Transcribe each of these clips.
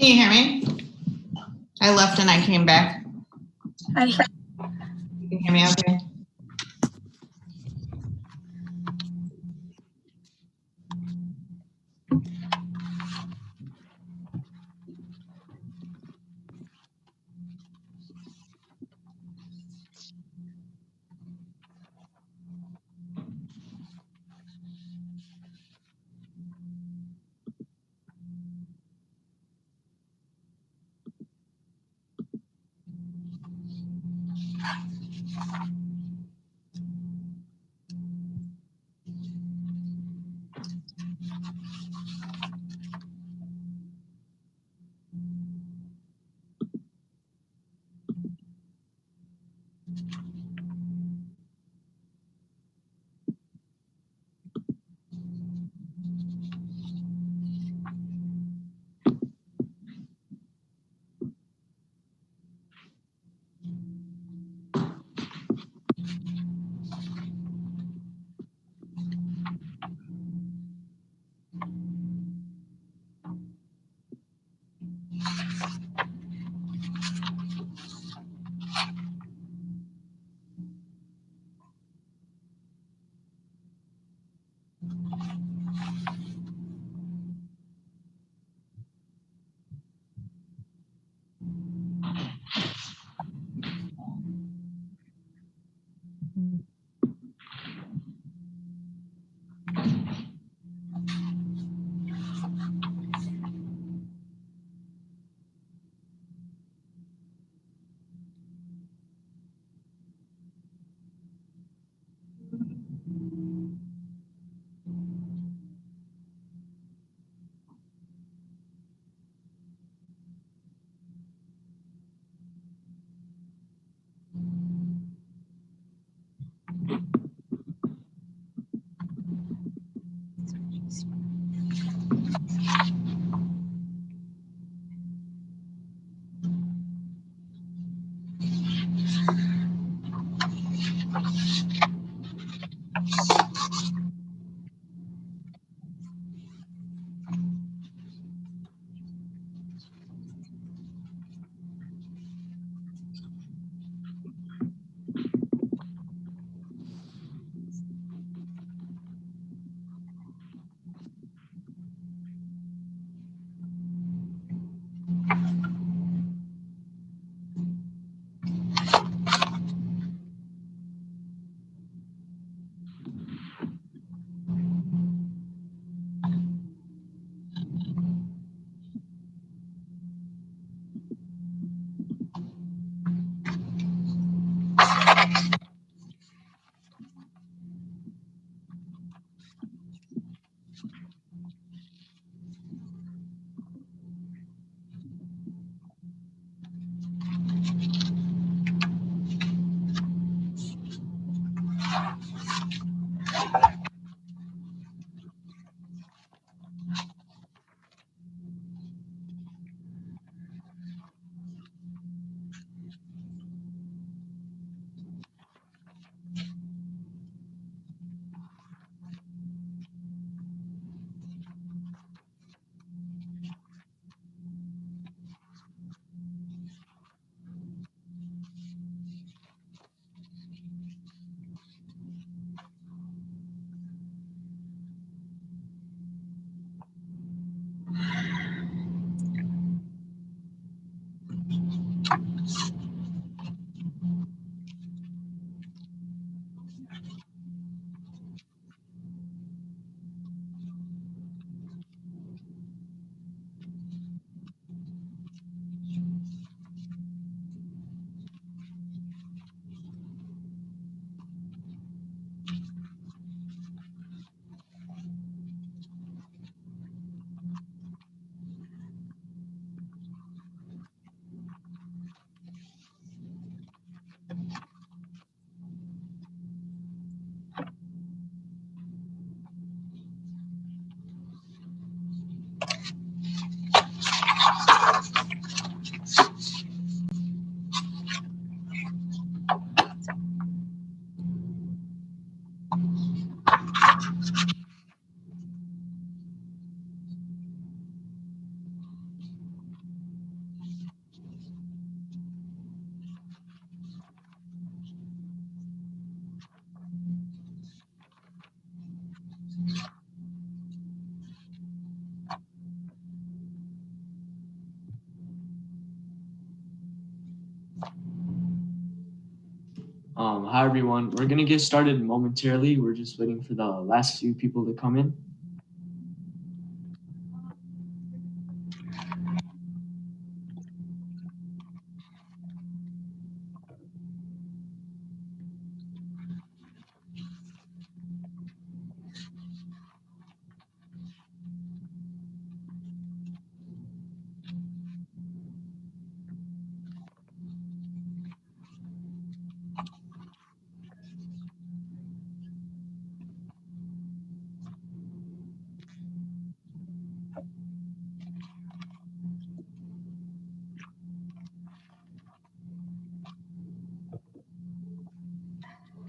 Can you hear me? I left and I came back. You can hear me okay? Hi, everyone. We're going to get started momentarily. We're just waiting for the last few people to come in.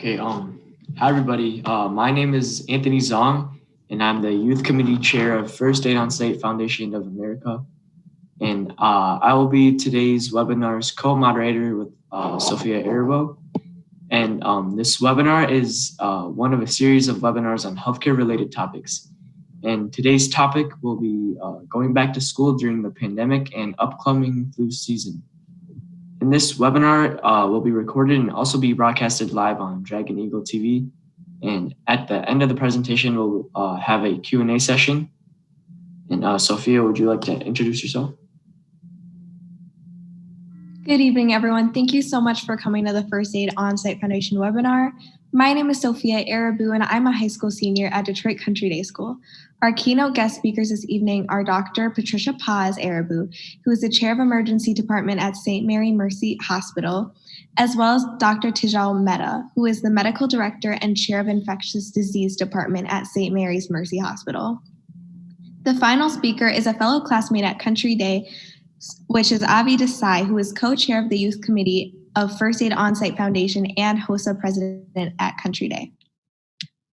Okay, hi everybody. My name is Anthony Zong, and I'm the Youth Committee Chair of First Aid OnSite Foundation of America. And I will be today's webinar's co-moderator with Sophia Erbo. And this webinar is one of a series of webinars on healthcare-related topics. And today's topic will be going back to school during the pandemic and upcoming flu season. And this webinar will be recorded and also be broadcasted live on Dragon Eagle TV. And at the end of the presentation, we'll have a Q&A session. And Sophia, would you like to introduce yourself? Good evening, everyone. Thank you so much for coming to the First Aid OnSite Foundation webinar. My name is Sophia Erbo, and I'm a high school senior at Detroit Country Day School. Our keynote guest speakers this evening are Dr. Patricia Paz Erbo, who is the chair of emergency department at St. Mary Mercy Hospital, as well as Dr. Tejal Mehta, who is the medical director and chair of infectious disease department at St. Mary's Mercy Hospital. The final speaker is a fellow classmate at Country Day, which is Avi Desai, who is co-chair of the youth committee of First Aid OnSite Foundation and HOSA president at Country Day.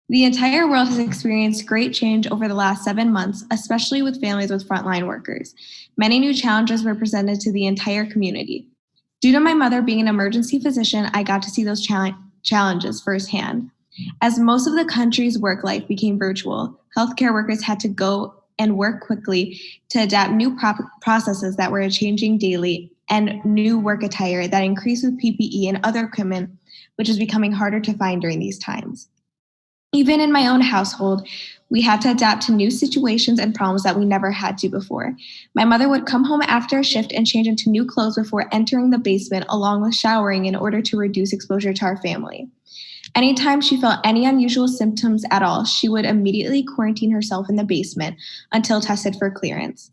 The entire world has experienced great change over the last 7 months, especially with families with frontline workers. Many new challenges were presented to the entire community. Due to my mother being an emergency physician, I got to see those challenges firsthand. As most of the country's work life became virtual, healthcare workers had to go and work quickly to adapt new processes that were changing daily and new work attire that increased with PPE and other equipment, which is becoming harder to find during these times. Even in my own household, we had to adapt to new situations and problems that we never had to before. My mother would come home after a shift and change into new clothes before entering the basement, along with showering in order to reduce exposure to our family. Anytime she felt any unusual symptoms at all, she would immediately quarantine herself in the basement until tested for clearance.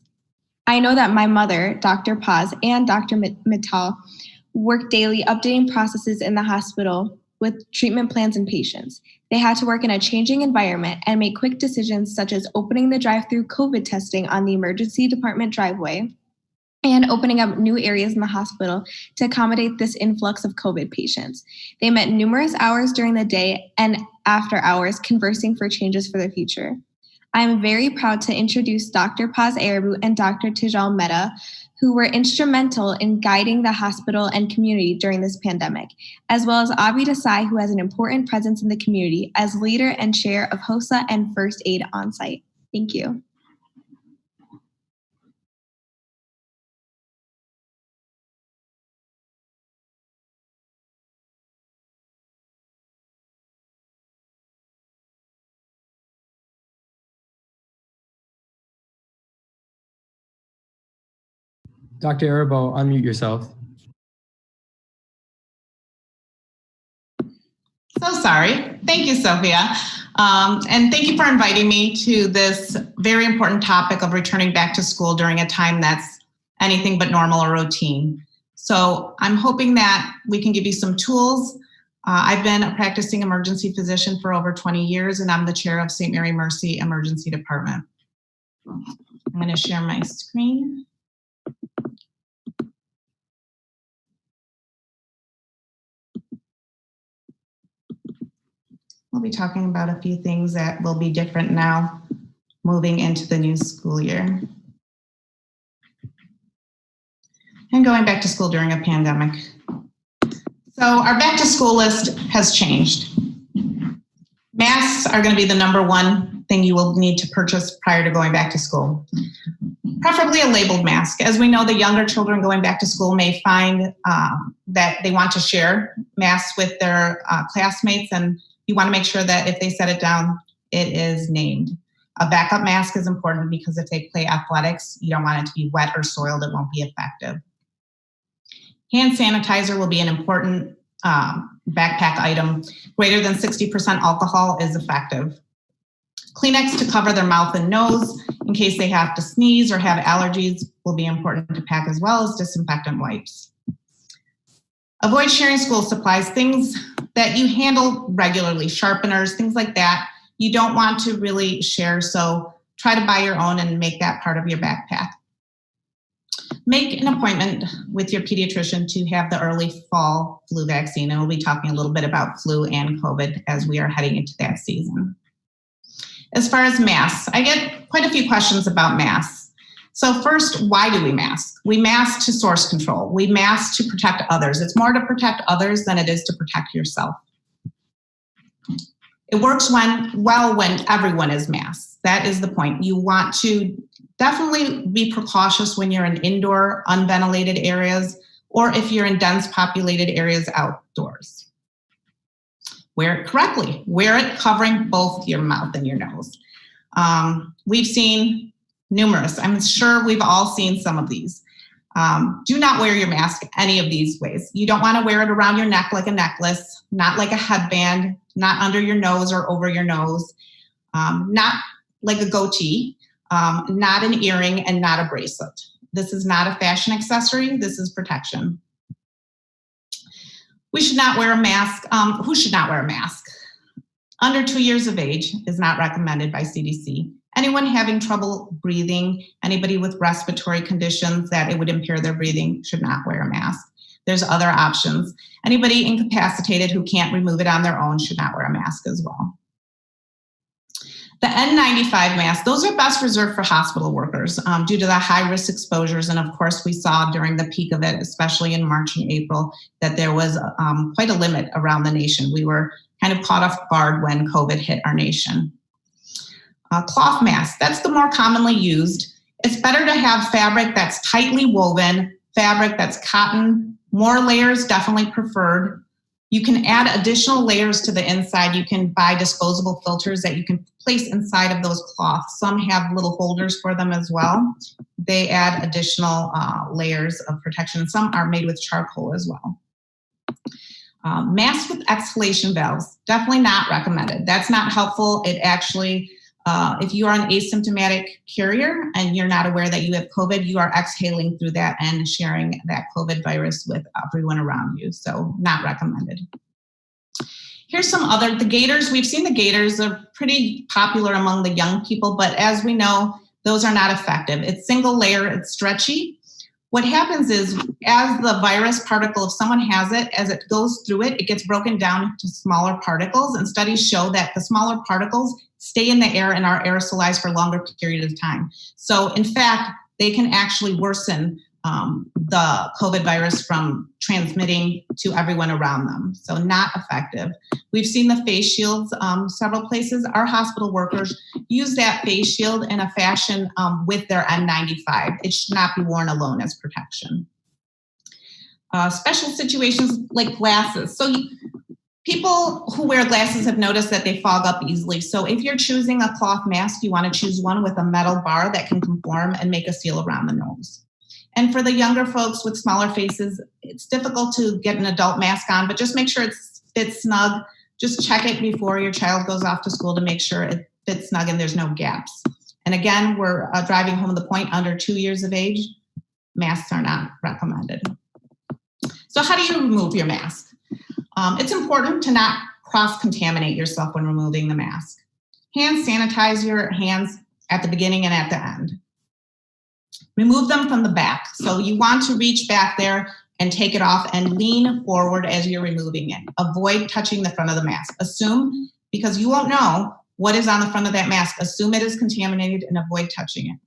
I know that my mother, Dr. Paz, and Dr. Mittal worked daily updating processes in the hospital with treatment plans and patients. They had to work in a changing environment and make quick decisions such as opening the drive-through COVID testing on the emergency department driveway and opening up new areas in the hospital to accommodate this influx of COVID patients. They met numerous hours during the day and after hours conversing for changes for the future. I am very proud to introduce Dr. Paz Erbo and Dr. Tejal Mehta, who were instrumental in guiding the hospital and community during this pandemic, as well as Avi Desai, who has an important presence in the community as leader and chair of HOSA and First Aid OnSite. Thank you. Dr. Erbo, unmute yourself. So sorry. Thank you, Sophia. And thank you for inviting me to this very important topic of returning back to school during a time that's anything but normal or routine. So I'm hoping that we can give you some tools. I've been a practicing emergency physician for over 20 years, and I'm the chair of St. Mary Mercy Emergency Department. I'm going to share my screen. We'll be talking about a few things that will be different now moving into the new school year and going back to school during a pandemic. So our back to school list has changed. Masks are going to be the #1 thing you will need to purchase prior to going back to school. Preferably a labeled mask. As we know, the younger children going back to school may find that they want to share masks with their classmates, and you want to make sure that if they set it down, it is named. A backup mask is important because if they play athletics, you don't want it to be wet or soiled. It won't be effective. Hand sanitizer will be an important backpack item. Greater than 60% alcohol is effective. Kleenex to cover their mouth and nose in case they have to sneeze or have allergies will be important to pack, as well as disinfectant wipes. Avoid sharing school supplies, things that you handle regularly, sharpeners, things like that. You don't want to really share, so try to buy your own and make that part of your backpack. Make an appointment with your pediatrician to have the early fall flu vaccine, and we'll be talking a little bit about flu and COVID as we are heading into that season. As far as masks, I get quite a few questions about masks. So first, why do we mask? We mask to source control. We mask to protect others. It's more to protect others than it is to protect yourself. It works well when everyone is masked. That is the point. You want to definitely be precautious when you're in indoor, unventilated areas, or if you're in dense populated areas outdoors. Wear it correctly. Wear it covering both your mouth and your nose. We've seen numerous. I'm sure we've all seen some of these. Do not wear your mask any of these ways. You don't want to wear it around your neck like a necklace, not like a headband, not under your nose or over your nose, not like a goatee, not an earring, and not a bracelet. This is not a fashion accessory. This is protection. We should not wear a mask. Who should not wear a mask? Under 2 years of age is not recommended by CDC. Anyone having trouble breathing, anybody with respiratory conditions that it would impair their breathing should not wear a mask. There's other options. Anybody incapacitated who can't remove it on their own should not wear a mask as well. The N95 mask, those are best reserved for hospital workers due to the high-risk exposures. And of course, we saw during the peak of it, especially in March and April, that there was quite a limit around the nation. We were kind of caught off guard when COVID hit our nation. Cloth mask, that's the more commonly used. It's better to have fabric that's tightly woven, fabric that's cotton, more layers definitely preferred. You can add additional layers to the inside. You can buy disposable filters that you can place inside of those cloths. Some have little holders for them as well. They add additional layers of protection. Some are made with charcoal as well. Masks with exhalation valves, definitely not recommended. That's not helpful. It actually, if you are an asymptomatic carrier and you're not aware that you have COVID, you are exhaling through that and sharing that COVID virus with everyone around you. So not recommended. Here's some other, the gaiters. We've seen the gaiters are pretty popular among the young people, but as we know, those are not effective. It's single layer, it's stretchy. What happens is as the virus particle, if someone has it, as it goes through it, it gets broken down to smaller particles, and studies show that the smaller particles stay in the air and are aerosolized for a longer period of time. So in fact, they can actually worsen the COVID virus from transmitting to everyone around them. So not effective. We've seen the face shields several places. Our hospital workers use that face shield in a fashion with their N95. It should not be worn alone as protection. Special situations like glasses. So people who wear glasses have noticed that they fog up easily. So if you're choosing a cloth mask, you want to choose one with a metal bar that can conform and make a seal around the nose. And for the younger folks with smaller faces, it's difficult to get an adult mask on, but just make sure it fits snug. Just check it before your child goes off to school to make sure it fits snug and there's no gaps. And again, we're driving home the point, under 2 years of age, masks are not recommended. So how do you remove your mask? It's important to not cross-contaminate yourself when removing the mask. Hand sanitize your hands at the beginning and at the end. Remove them from the back. So you want to reach back there and take it off and lean forward as you're removing it. Avoid touching the front of the mask. Assume, because you won't know what is on the front of that mask, assume it is contaminated and avoid touching it.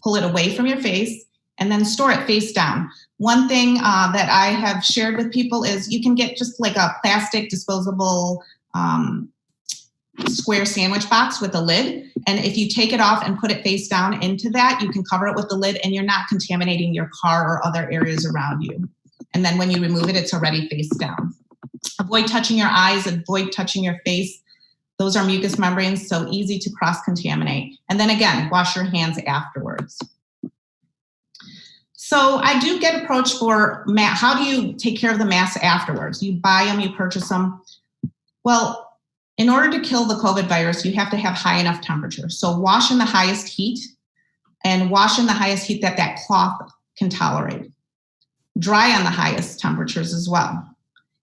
Pull it away from your face and then store it face down. One thing that I have shared with people is you can get just like a plastic disposable square sandwich box with a lid. And if you take it off and put it face down into that, you can cover it with the lid and you're not contaminating your car or other areas around you. And then when you remove it, it's already face down. Avoid touching your eyes, avoid touching your face. Those are mucous membranes, so easy to cross-contaminate. And then again, wash your hands afterwards. So I do get approached for, how do you take care of the masks afterwards? You buy them, you purchase them. Well, in order to kill the COVID virus, you have to have high enough temperature. So wash in the highest heat and wash in the highest heat that that cloth can tolerate. Dry on the highest temperatures as well.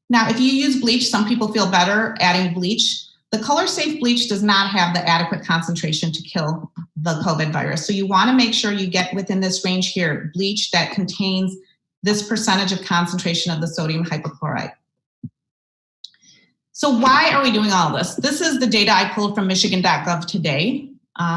Now, if you use bleach, some people feel better adding bleach. The color safe bleach does not have the adequate concentration to kill the COVID virus. So you want to make sure you get within this range here, bleach that contains this percentage of concentration of the sodium hypochlorite. So why are we doing all this? This is the data I pulled from Michigan.gov today.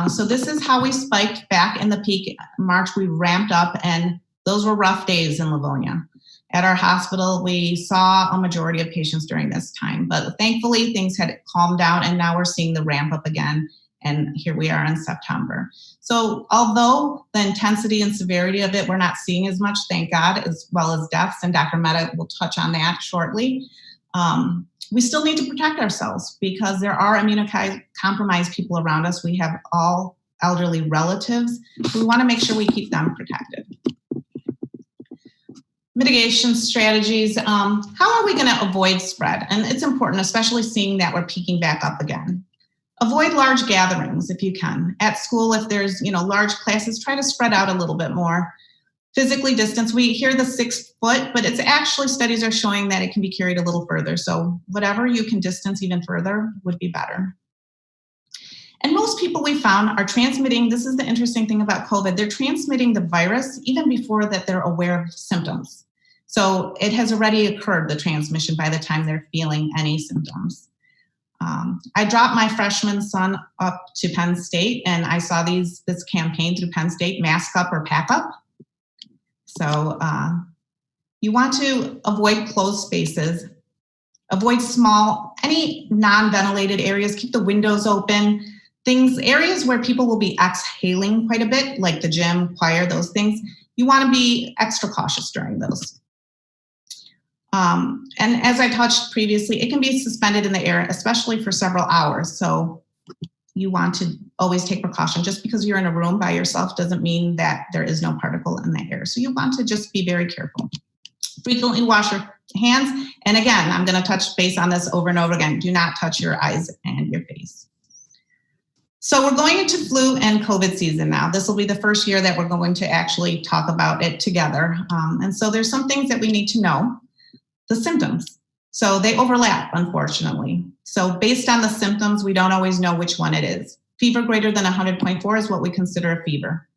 So this is how we spiked back in the peak. March, we ramped up, and those were rough days in Livonia. At our hospital, we saw a majority of patients during this time, but thankfully things had calmed down and now we're seeing the ramp up again. And here we are in September. So although the intensity and severity of it, we're not seeing as much, thank God, as well as deaths, and Dr. Mehta will touch on that shortly. We still need to protect ourselves because there are immunocompromised people around us. We have all elderly relatives. We want to make sure we keep them protected. Mitigation strategies. How are we going to avoid spread? And it's important, especially seeing that we're peaking back up again. Avoid large gatherings if you can. At school, if there's large classes, try to spread out a little bit more. Physically distance. We hear the 6 foot, but it's actually studies are showing that it can be carried a little further. So whatever you can distance even further would be better. And most people we found are transmitting, this is the interesting thing about COVID, they're transmitting the virus even before that they're aware of symptoms. So it has already occurred, the transmission, by the time they're feeling any symptoms. I dropped my freshman son up to Penn State, and I saw this campaign through Penn State, Mask Up or Pack Up. So you want to avoid closed spaces, avoid any non-ventilated areas, keep the windows open, areas where people will be exhaling quite a bit, like the gym, choir, those things. You want to be extra cautious during those. And as I touched previously, it can be suspended in the air, especially for several hours. So you want to always take precaution. Just because you're in a room by yourself doesn't mean that there is no particle in the air. So you want to just be very careful. Frequently wash your hands. And again, I'm going to touch base on this over and over again. Do not touch your eyes and your face. So we're going into flu and COVID season now. This will be the first year that we're going to actually talk about it together. And so there's some things that we need to know. The symptoms. So they overlap, unfortunately. So based on the symptoms, we don't always know which one it is. Fever greater than 100.4 is what we consider a fever.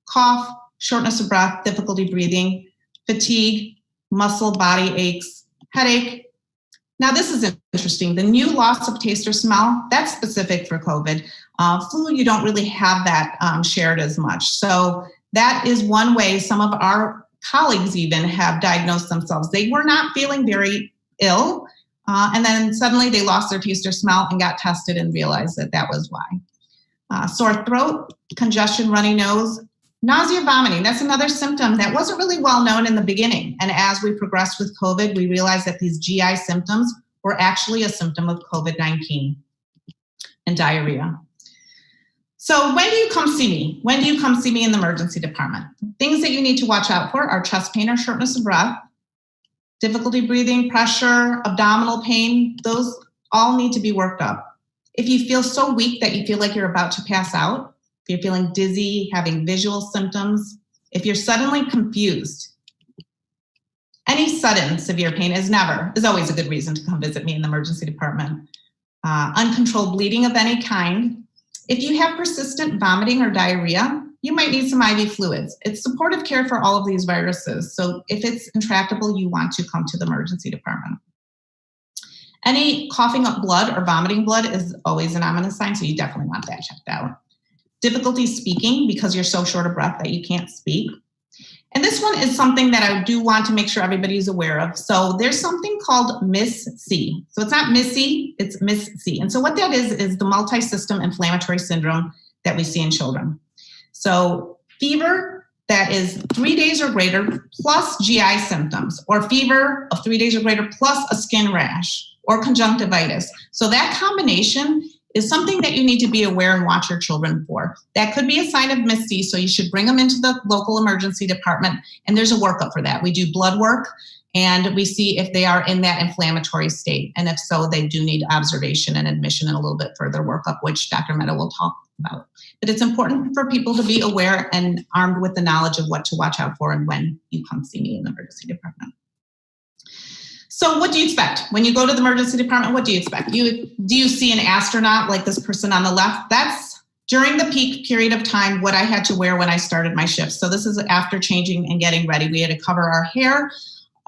Cough, shortness of breath, difficulty breathing, fatigue, muscle, body aches, headache. Now this is interesting. The new loss of taste or smell, that's specific for COVID. Flu, you don't really have that shared as much. So that is one way some of our colleagues even have diagnosed themselves. They were not feeling very ill, and then suddenly they lost their taste or smell and got tested and realized that was why. Sore throat, congestion, runny nose, nausea, vomiting. That's another symptom that wasn't really well known in the beginning. And as we progressed with COVID, we realized that these GI symptoms were actually a symptom of COVID-19 and diarrhea. So when do you come see me? When do you come see me in the emergency department? Things that you need to watch out for are chest pain or shortness of breath, difficulty breathing, pressure, abdominal pain. Those all need to be worked up. If you feel so weak that you feel like you're about to pass out, if you're feeling dizzy, having visual symptoms, if you're suddenly confused, any sudden severe pain is always a good reason to come visit me in the emergency department. Uncontrolled bleeding of any kind. If you have persistent vomiting or diarrhea, you might need some IV fluids. It's supportive care for all of these viruses. So if it's intractable, you want to come to the emergency department. Any coughing up blood or vomiting blood is always an ominous sign, so you definitely want that checked out. Difficulty speaking because you're so short of breath that you can't speak. And this one is something that I do want to make sure everybody's aware of. So there's something called MIS-C. So it's not Missy, it's MIS-C. And so what that is the multi-system inflammatory syndrome that we see in children. So fever that is 3 days or greater plus GI symptoms, or fever of 3 days or greater plus a skin rash or conjunctivitis. So that combination is something that you need to be aware and watch your children for. That could be a sign of MIS-C, so you should bring them into the local emergency department, and there's a workup for that. We do blood work, and we see if they are in that inflammatory state, and if so, they do need observation and admission and a little bit further workup, which Dr. Mehta will talk about. But it's important for people to be aware and armed with the knowledge of what to watch out for and when you come see me in the emergency department. So what do you expect? When you go to the emergency department, what do you expect? Do you see an astronaut like this person on the left? That's during the peak period of time what I had to wear when I started my shift. So this is after changing and getting ready. We had to cover our hair.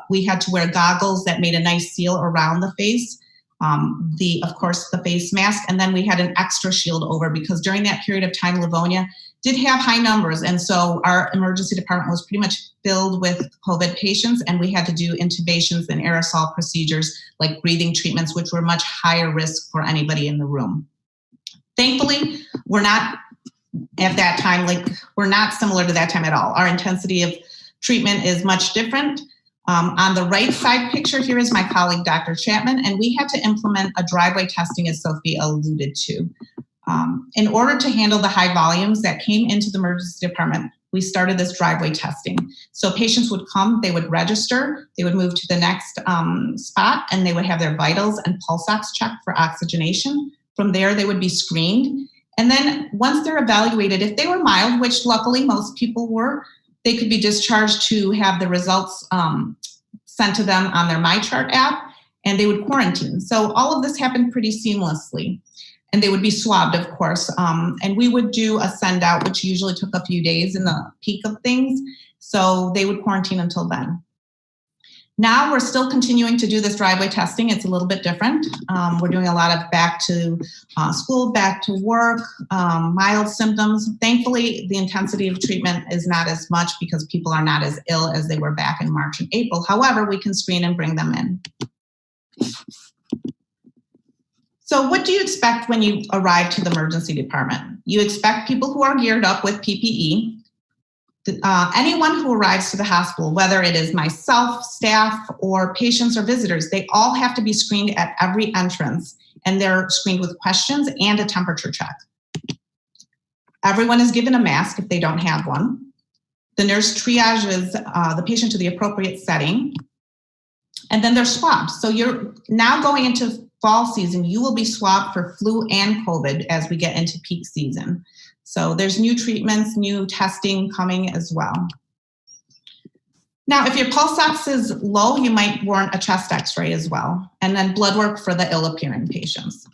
We had to wear goggles that made a nice seal around the face. Of course, the face mask, and then we had an extra shield over because during that period of time, Livonia did have high numbers, and so our emergency department was pretty much filled with COVID patients, and we had to do intubations and aerosol procedures like breathing treatments, which were much higher risk for anybody in the room. Thankfully, we're not at that time, we're not similar to that time at all. Our intensity of treatment is much different. On the right side picture here is my colleague, Dr. Chapman, and we had to implement a driveway testing, as Sophie alluded to. In order to handle the high volumes that came into the emergency department, we started this driveway testing. So patients would come, they would register, they would move to the next spot, and they would have their vitals and pulse ox checked for oxygenation. From there, they would be screened. And then once they're evaluated, if they were mild, which luckily most people were, they could be discharged to have the results sent to them on their MyChart app, and they would quarantine. So all of this happened pretty seamlessly. And they would be swabbed, of course. And we would do a send out, which usually took a few days in the peak of things. So they would quarantine until then. Now we're still continuing to do this driveway testing. It's a little bit different. We're doing a lot of back to school, back to work, mild symptoms. Thankfully, the intensity of treatment is not as much because people are not as ill as they were back in March and April. However, we can screen and bring them in. So what do you expect when you arrive to the emergency department? You expect people who are geared up with PPE. Anyone who arrives to the hospital, whether it is myself, staff, or patients or visitors, they all have to be screened at every entrance, and they're screened with questions and a temperature check. Everyone is given a mask if they don't have one. The nurse triages the patient to the appropriate setting, and then they're swabbed. So you're now going into fall season, you will be swabbed for flu and COVID as we get into peak season. So there's new treatments, new testing coming as well. Now, if your pulse ox is low, you might warrant a chest x-ray as well, and then blood work for the ill-appearing patients.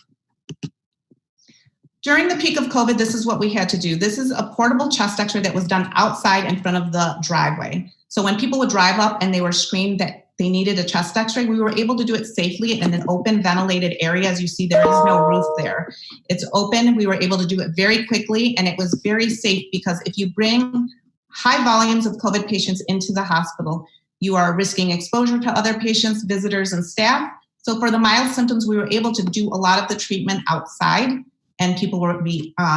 During the peak of COVID, this is what we had to do. This is a portable chest x-ray that was done outside in front of the driveway. So when people would drive up and they were screened that they needed a chest x-ray, we were able to do it safely in an open ventilated area. As you see, there is no roof there. It's open. We were able to do it very quickly, and it was very safe because if you bring high volumes of COVID patients into the hospital, you are risking exposure to other patients, visitors, and staff. So for the mild symptoms, we were able to do a lot of the treatment outside, and people were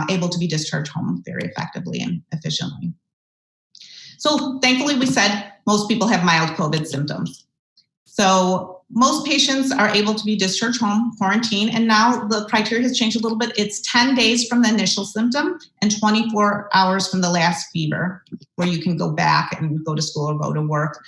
able to be discharged home very effectively and efficiently. So thankfully, we said most people have mild COVID symptoms. So most patients are able to be discharged home, quarantine, and now the criteria has changed a little bit. It's 10 days from the initial symptom and 24 hours from the last fever, where you can go back and go to school or go to work.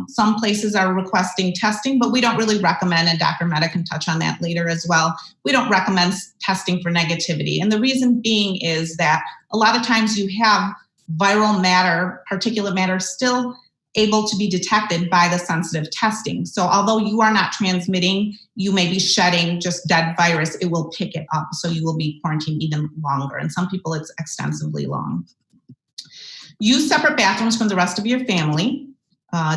Some places are requesting testing, but we don't really recommend, and Dr. Mehta can touch on that later as well, we don't recommend testing for negativity. And the reason being is that a lot of times you have viral matter, particulate matter, still able to be detected by the sensitive testing. So although you are not transmitting, you may be shedding just dead virus, it will pick it up. So you will be quarantined even longer. And some people it's extensively long. Use separate bathrooms from the rest of your family.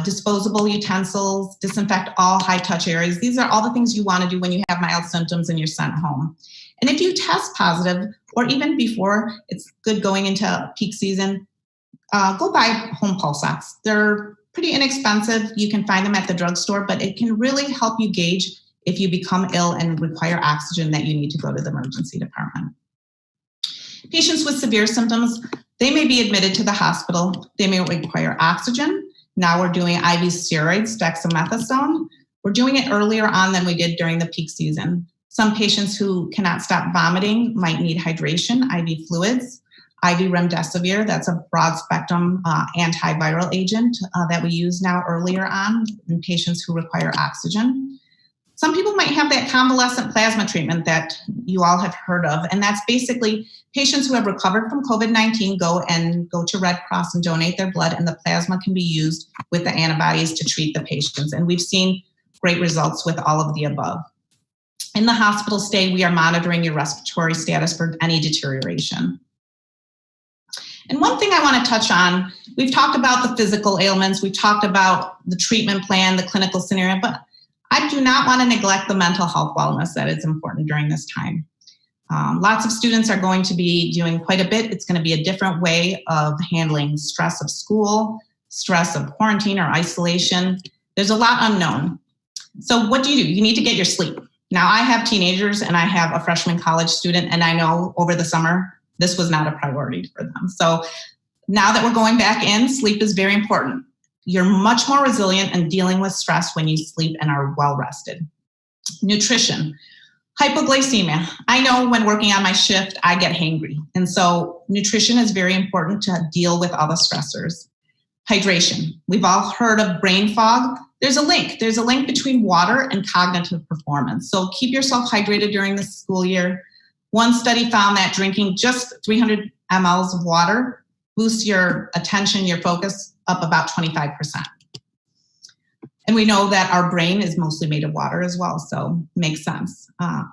Disposable utensils, disinfect all high touch areas. These are all the things you want to do when you have mild symptoms and you're sent home. And if you test positive, or even before, it's good going into peak season, go buy home pulse ox. They're pretty inexpensive. You can find them at the drugstore, but it can really help you gauge if you become ill and require oxygen that you need to go to the emergency department. Patients with severe symptoms, they may be admitted to the hospital. They may require oxygen. Now we're doing IV steroids, dexamethasone. We're doing it earlier on than we did during the peak season. Some patients who cannot stop vomiting might need hydration, IV fluids, IV remdesivir. That's a broad spectrum antiviral agent that we use now earlier on in patients who require oxygen. Some people might have that convalescent plasma treatment that you all have heard of, and that's basically patients who have recovered from COVID-19 go to Red Cross and donate their blood, and the plasma can be used with the antibodies to treat the patients. And we've seen great results with all of the above. In the hospital stay, we are monitoring your respiratory status for any deterioration. And one thing I want to touch on, we've talked about the physical ailments, we've talked about the treatment plan, the clinical scenario, but I do not want to neglect the mental health wellness that is important during this time. Lots of students are going to be doing quite a bit. It's going to be a different way of handling stress of school, stress of quarantine or isolation. There's a lot unknown. So what do? You need to get your sleep. Now, I have teenagers and I have a freshman college student, and I know over the summer, this was not a priority for them. So now that we're going back in, sleep is very important. You're much more resilient in dealing with stress when you sleep and are well rested. Nutrition, hypoglycemia. I know when working on my shift, I get hangry. And so nutrition is very important to deal with all the stressors. Hydration. We've all heard of brain fog. There's a link between water and cognitive performance. So keep yourself hydrated during the school year. One study found that drinking just 300 mLs of water boosts your attention, your focus up about 25%. And we know that our brain is mostly made of water as well, so makes sense.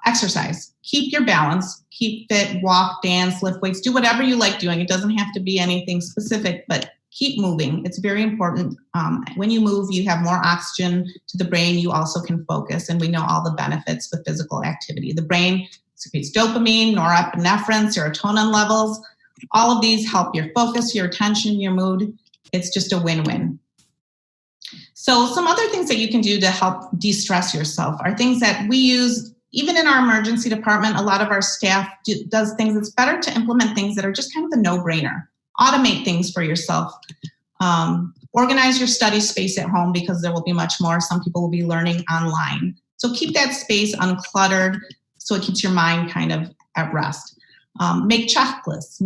Exercise, keep your balance, keep fit, walk, dance, lift weights, do whatever you like doing. It doesn't have to be anything specific, but keep moving. It's very important. When you move, you have more oxygen to the brain. You also can focus, and we know all the benefits with physical activity. The brain secretes dopamine, norepinephrine, serotonin levels. All of these help your focus, your attention, your mood. It's just a win-win. So some other things that you can do to help de-stress yourself are things that we use even in our emergency department. A lot of our staff does things. It's better to implement things that are just kind of a no-brainer. Automate things for yourself. Organize your study space at home because there will be much more. Some people will be learning online. So keep that space uncluttered so it keeps your mind kind of at rest. Make checklists,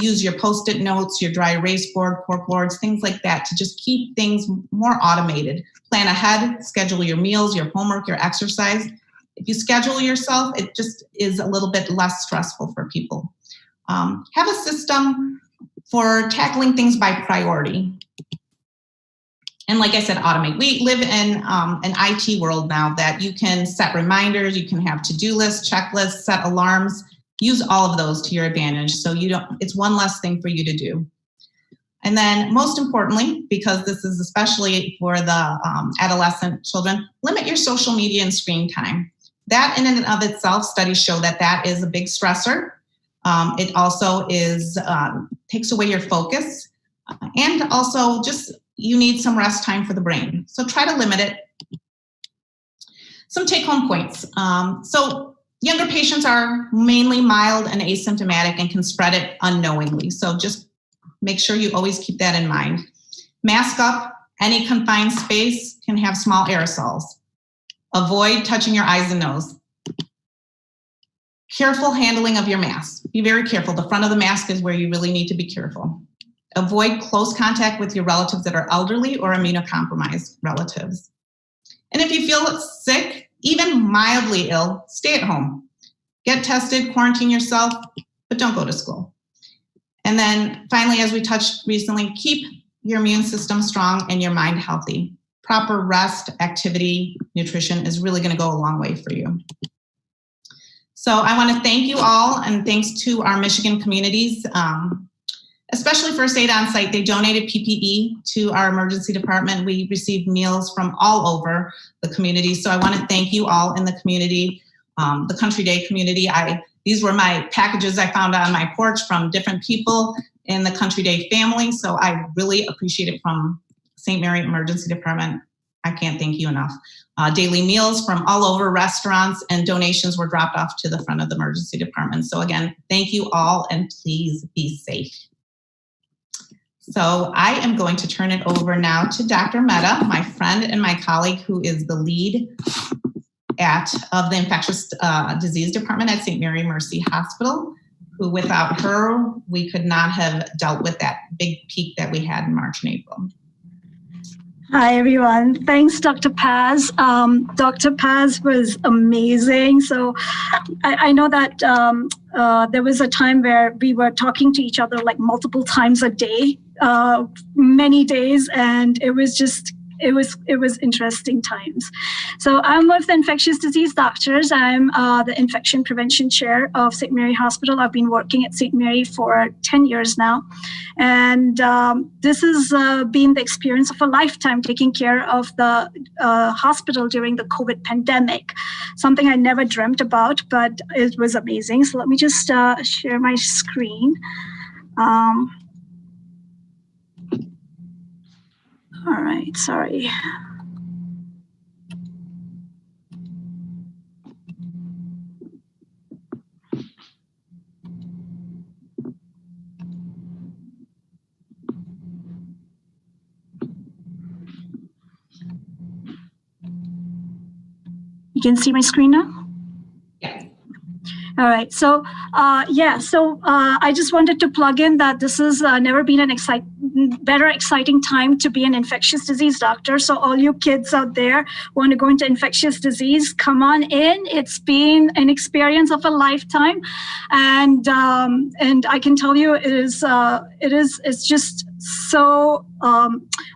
use your Post-it notes, your dry erase board, cork boards, things like that to just keep things more automated. Plan ahead, schedule your meals, your homework, your exercise. If you schedule yourself, it just is a little bit less stressful for people. Have a system for tackling things by priority. And like I said, automate. We live in an IT world now that you can set reminders, you can have to-do lists, checklists, set alarms. Use all of those to your advantage so it's one less thing for you to do. And then most importantly, because this is especially for the adolescent children, limit your social media and screen time. That in and of itself, studies show that is a big stressor. It also takes away your focus, and also just you need some rest time for the brain. So try to limit it. Some take-home points. So younger patients are mainly mild and asymptomatic and can spread it unknowingly. So just make sure you always keep that in mind. Mask up. Any confined space can have small aerosols. Avoid touching your eyes and nose. Careful handling of your mask. Be very careful. The front of the mask is where you really need to be careful. Avoid close contact with your relatives that are elderly or immunocompromised relatives. And if you feel sick, even mildly ill, stay at home. Get tested, quarantine yourself, but don't go to school. And then finally, as we touched recently, keep your immune system strong and your mind healthy. Proper rest, activity, nutrition is really going to go a long way for you. So I want to thank you all, and thanks to our Michigan communities, especially First Aid On-Site. They donated PPE to our emergency department. We received meals from all over the community. So I want to thank you all in the community, the Country Day community. These were my packages I found on my porch from different people. in the Country Day family. So I really appreciate it from St. Mary Emergency Department. I can't thank you enough. Daily meals from all over restaurants, and donations were dropped off to the front of the emergency department. So again, thank you all, and please be safe. So I am going to turn it over now to Dr. Mehta, my friend and my colleague, who is the lead of the infectious disease department at St. Mary Mercy Hospital, who without her, we could not have dealt with that big peak that we had in March and April. Hi, everyone. Thanks, Dr. Paz. Dr. Paz was amazing. So I know that there was a time where we were talking to each other like multiple times a day, many days, and it was interesting times. So I'm one of the infectious disease doctors. I'm the infection prevention chair of St. Mary Hospital. I've been working at St. Mary for 10 years now. And this has been the experience of a lifetime, taking care of the hospital during the COVID pandemic, something I never dreamt about, but it was amazing. So let me just share my screen. All right, sorry. You can see my screen now? Yeah. All right. So, I just wanted to plug in that this has never been an exciting time to be an infectious disease doctor. So all you kids out there want to go into infectious disease, come on in. It's been an experience of a lifetime. And I can tell you it's just so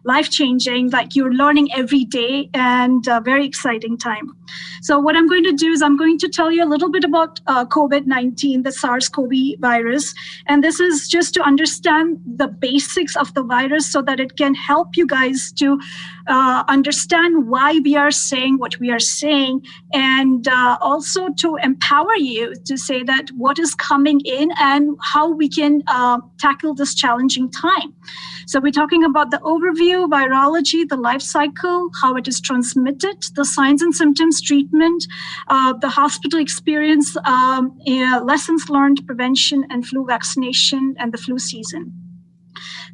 life-changing, like you're learning every day, and a very exciting time. So what I'm going to do is I'm going to tell you a little bit about COVID-19, the SARS-CoV virus. And this is just to understand the basics of the virus so that it can help you guys to understand why we are saying what we are saying, and also to empower you to say that what is coming in and how we can tackle this challenging time. So we're talking about the overview, virology, the life cycle, how it is transmitted, the signs and symptoms, treatment, the hospital experience, lessons learned, prevention, and flu vaccination, and the flu season.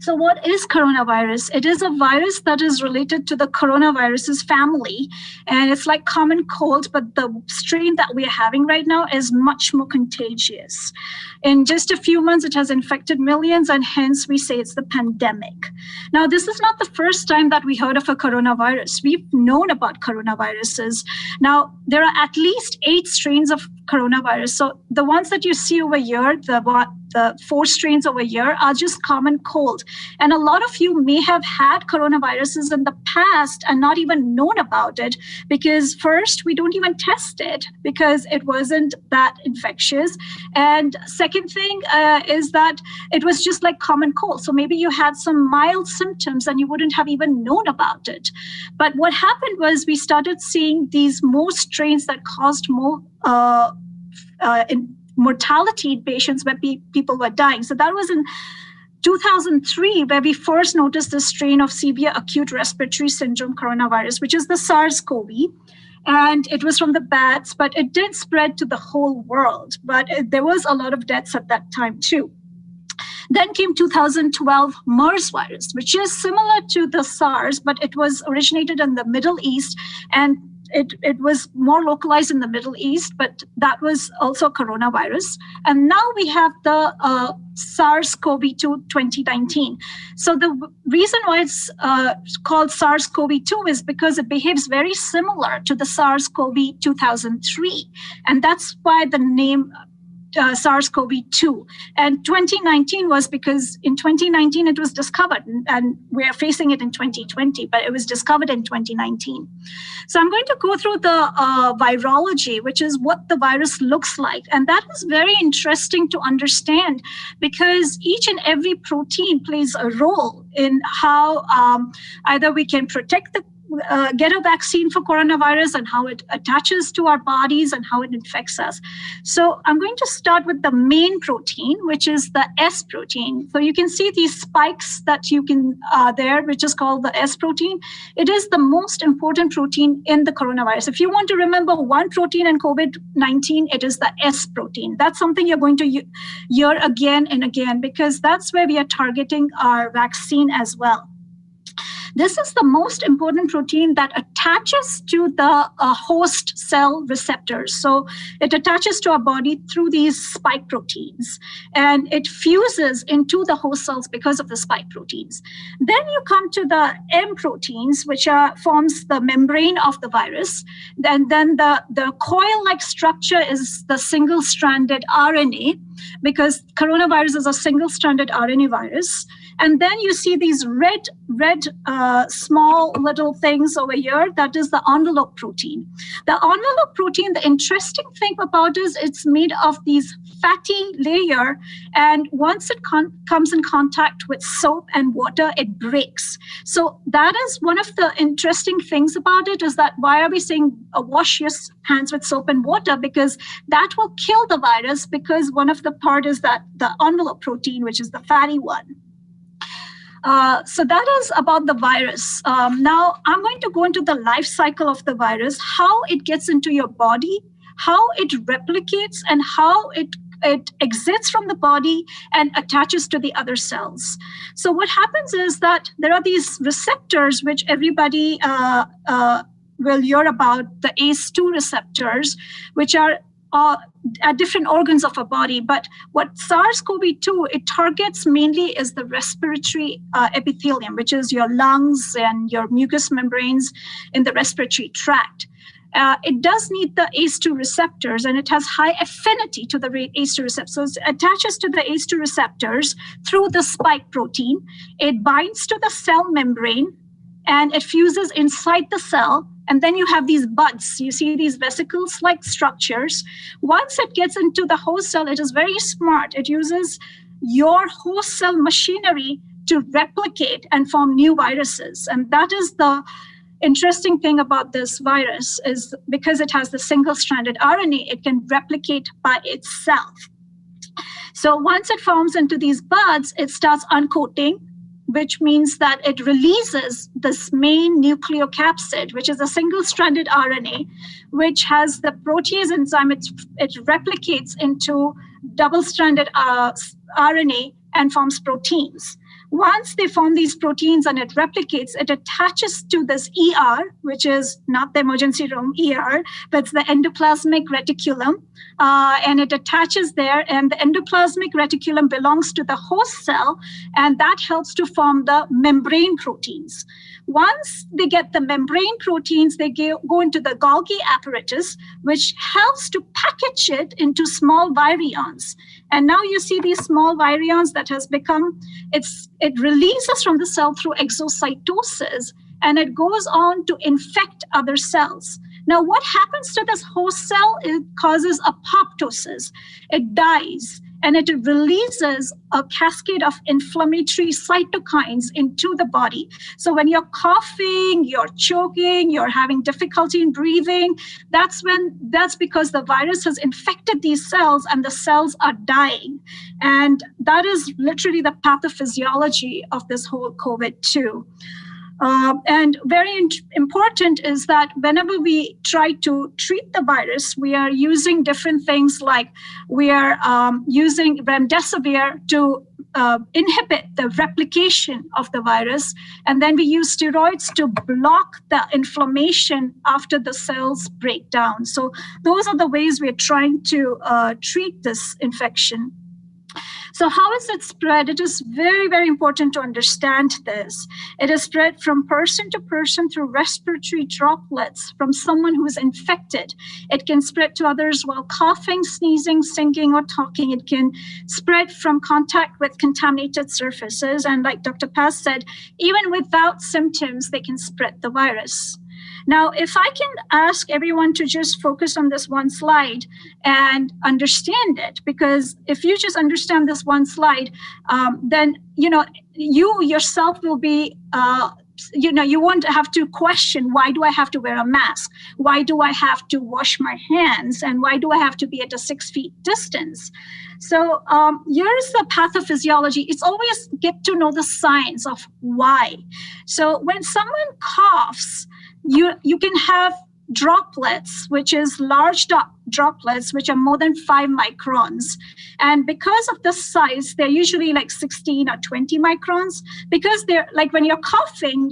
So what is coronavirus? It is a virus that is related to the coronavirus's family, and it's like common cold, but the strain that we are having right now is much more contagious. In just a few months, it has infected millions, and hence we say it's the pandemic. Now, this is not the first time that we heard of a coronavirus. We've known about coronaviruses. Now, there are at least 8 strains of coronavirus. So the ones that you see over here, the 4 strains over here are just common cold. And a lot of you may have had coronaviruses in the past and not even known about it, because first, we don't even test it because it wasn't that infectious. And second thing is that it was just like common cold. So maybe you had some mild symptoms and you wouldn't have even known about it. But what happened was we started seeing these more strains that caused more mortality in patients where people were dying. So that was in 2003, where we first noticed the strain of severe acute respiratory syndrome coronavirus, which is the SARS-CoV. And it was from the bats, but it did spread to the whole world. But there was a lot of deaths at that time too. Then came 2012 MERS virus, which is similar to the SARS, but it was originated in the Middle East, and it was more localized in the Middle East, but that was also coronavirus. And now we have the SARS-CoV-2 2019. So the reason why it's called SARS-CoV-2 is because it behaves very similar to the SARS-CoV 2003. And that's why the name SARS-CoV-2. And 2019 was because in 2019 it was discovered, and we're facing it in 2020, but it was discovered in 2019. So I'm going to go through the virology, which is what the virus looks like. And that is very interesting to understand because each and every protein plays a role in how either we can protect the get a vaccine for coronavirus and how it attaches to our bodies and how it infects us. So I'm going to start with the main protein, which is the S protein. So you can see these spikes that you can there, which is called the S protein. It is the most important protein in the coronavirus. If you want to remember one protein in COVID-19, it is the S protein. That's something you're going to hear again and again, because that's where we are targeting our vaccine as well. This is the most important protein that attaches to the host cell receptors. So it attaches to our body through these spike proteins, and it fuses into the host cells because of the spike proteins. Then you come to the M proteins, which forms the membrane of the virus. And then the coil-like structure is the single-stranded RNA, because coronavirus is a single-stranded RNA virus. And then you see these red small little things over here. That is the envelope protein. The envelope protein, the interesting thing about it is it's made of these fatty layer. And once it comes in contact with soap and water, it breaks. So that is one of the interesting things about it, is that why are we saying wash your hands with soap and water? Because that will kill the virus, because one of the part is that the envelope protein, which is the fatty one. So that is about the virus. Now I'm going to go into the life cycle of the virus, how it gets into your body, how it replicates, and how it exits from the body and attaches to the other cells. So what happens is that there are these receptors, which everybody will hear about, the ACE2 receptors, which are at different organs of our body. But what SARS-CoV-2, it targets mainly is the respiratory epithelium, which is your lungs and your mucous membranes in the respiratory tract. It does need the ACE2 receptors, and it has high affinity to the ACE2 receptors. So it attaches to the ACE2 receptors through the spike protein. It binds to the cell membrane, and it fuses inside the cell. And then you have these buds. You see these vesicles-like structures. Once it gets into the host cell, it is very smart. It uses your host cell machinery to replicate and form new viruses. And that is the interesting thing about this virus, is because it has the single-stranded RNA, it can replicate by itself. So once it forms into these buds, it starts uncoating, which means that it releases this main nucleocapsid, which is a single-stranded RNA, which has the protease enzyme. It replicates into double-stranded RNA and forms proteins. Once they form these proteins and it replicates, it attaches to this ER, which is not the emergency room ER, but it's the endoplasmic reticulum. And it attaches there, and the endoplasmic reticulum belongs to the host cell, and that helps to form the membrane proteins. Once they get the membrane proteins, they go into the Golgi apparatus, which helps to package it into small virions. And now you see these small virions that has become, it releases from the cell through exocytosis, and it goes on to infect other cells. Now, what happens to this host cell? It causes apoptosis. It dies, and it releases a cascade of inflammatory cytokines into the body. So when you're coughing, you're choking, you're having difficulty in breathing, that's because the virus has infected these cells and the cells are dying. And that is literally the pathophysiology of this whole COVID-2. And very important is that whenever we try to treat the virus, we are using different things, like we are using remdesivir to inhibit the replication of the virus. And then we use steroids to block the inflammation after the cells break down. So those are the ways we're trying to treat this infection. So how is it spread? It is very, very important to understand this. It is spread from person to person through respiratory droplets from someone who is infected. It can spread to others while coughing, sneezing, singing, or talking. It can spread from contact with contaminated surfaces. And like Dr. Paz said, even without symptoms, they can spread the virus. Now, if I can ask everyone to just focus on this one slide and understand it, because if you just understand this one slide, then you yourself will be you won't have to question, why do I have to wear a mask? Why do I have to wash my hands? And why do I have to be at a 6 feet distance? So here's the pathophysiology. It's always get to know the science of why. So when someone coughs, you can have droplets, which is large droplets, which are more than 5 microns. And because of the size, they're usually like 16 or 20 microns. Because they're like, when you're coughing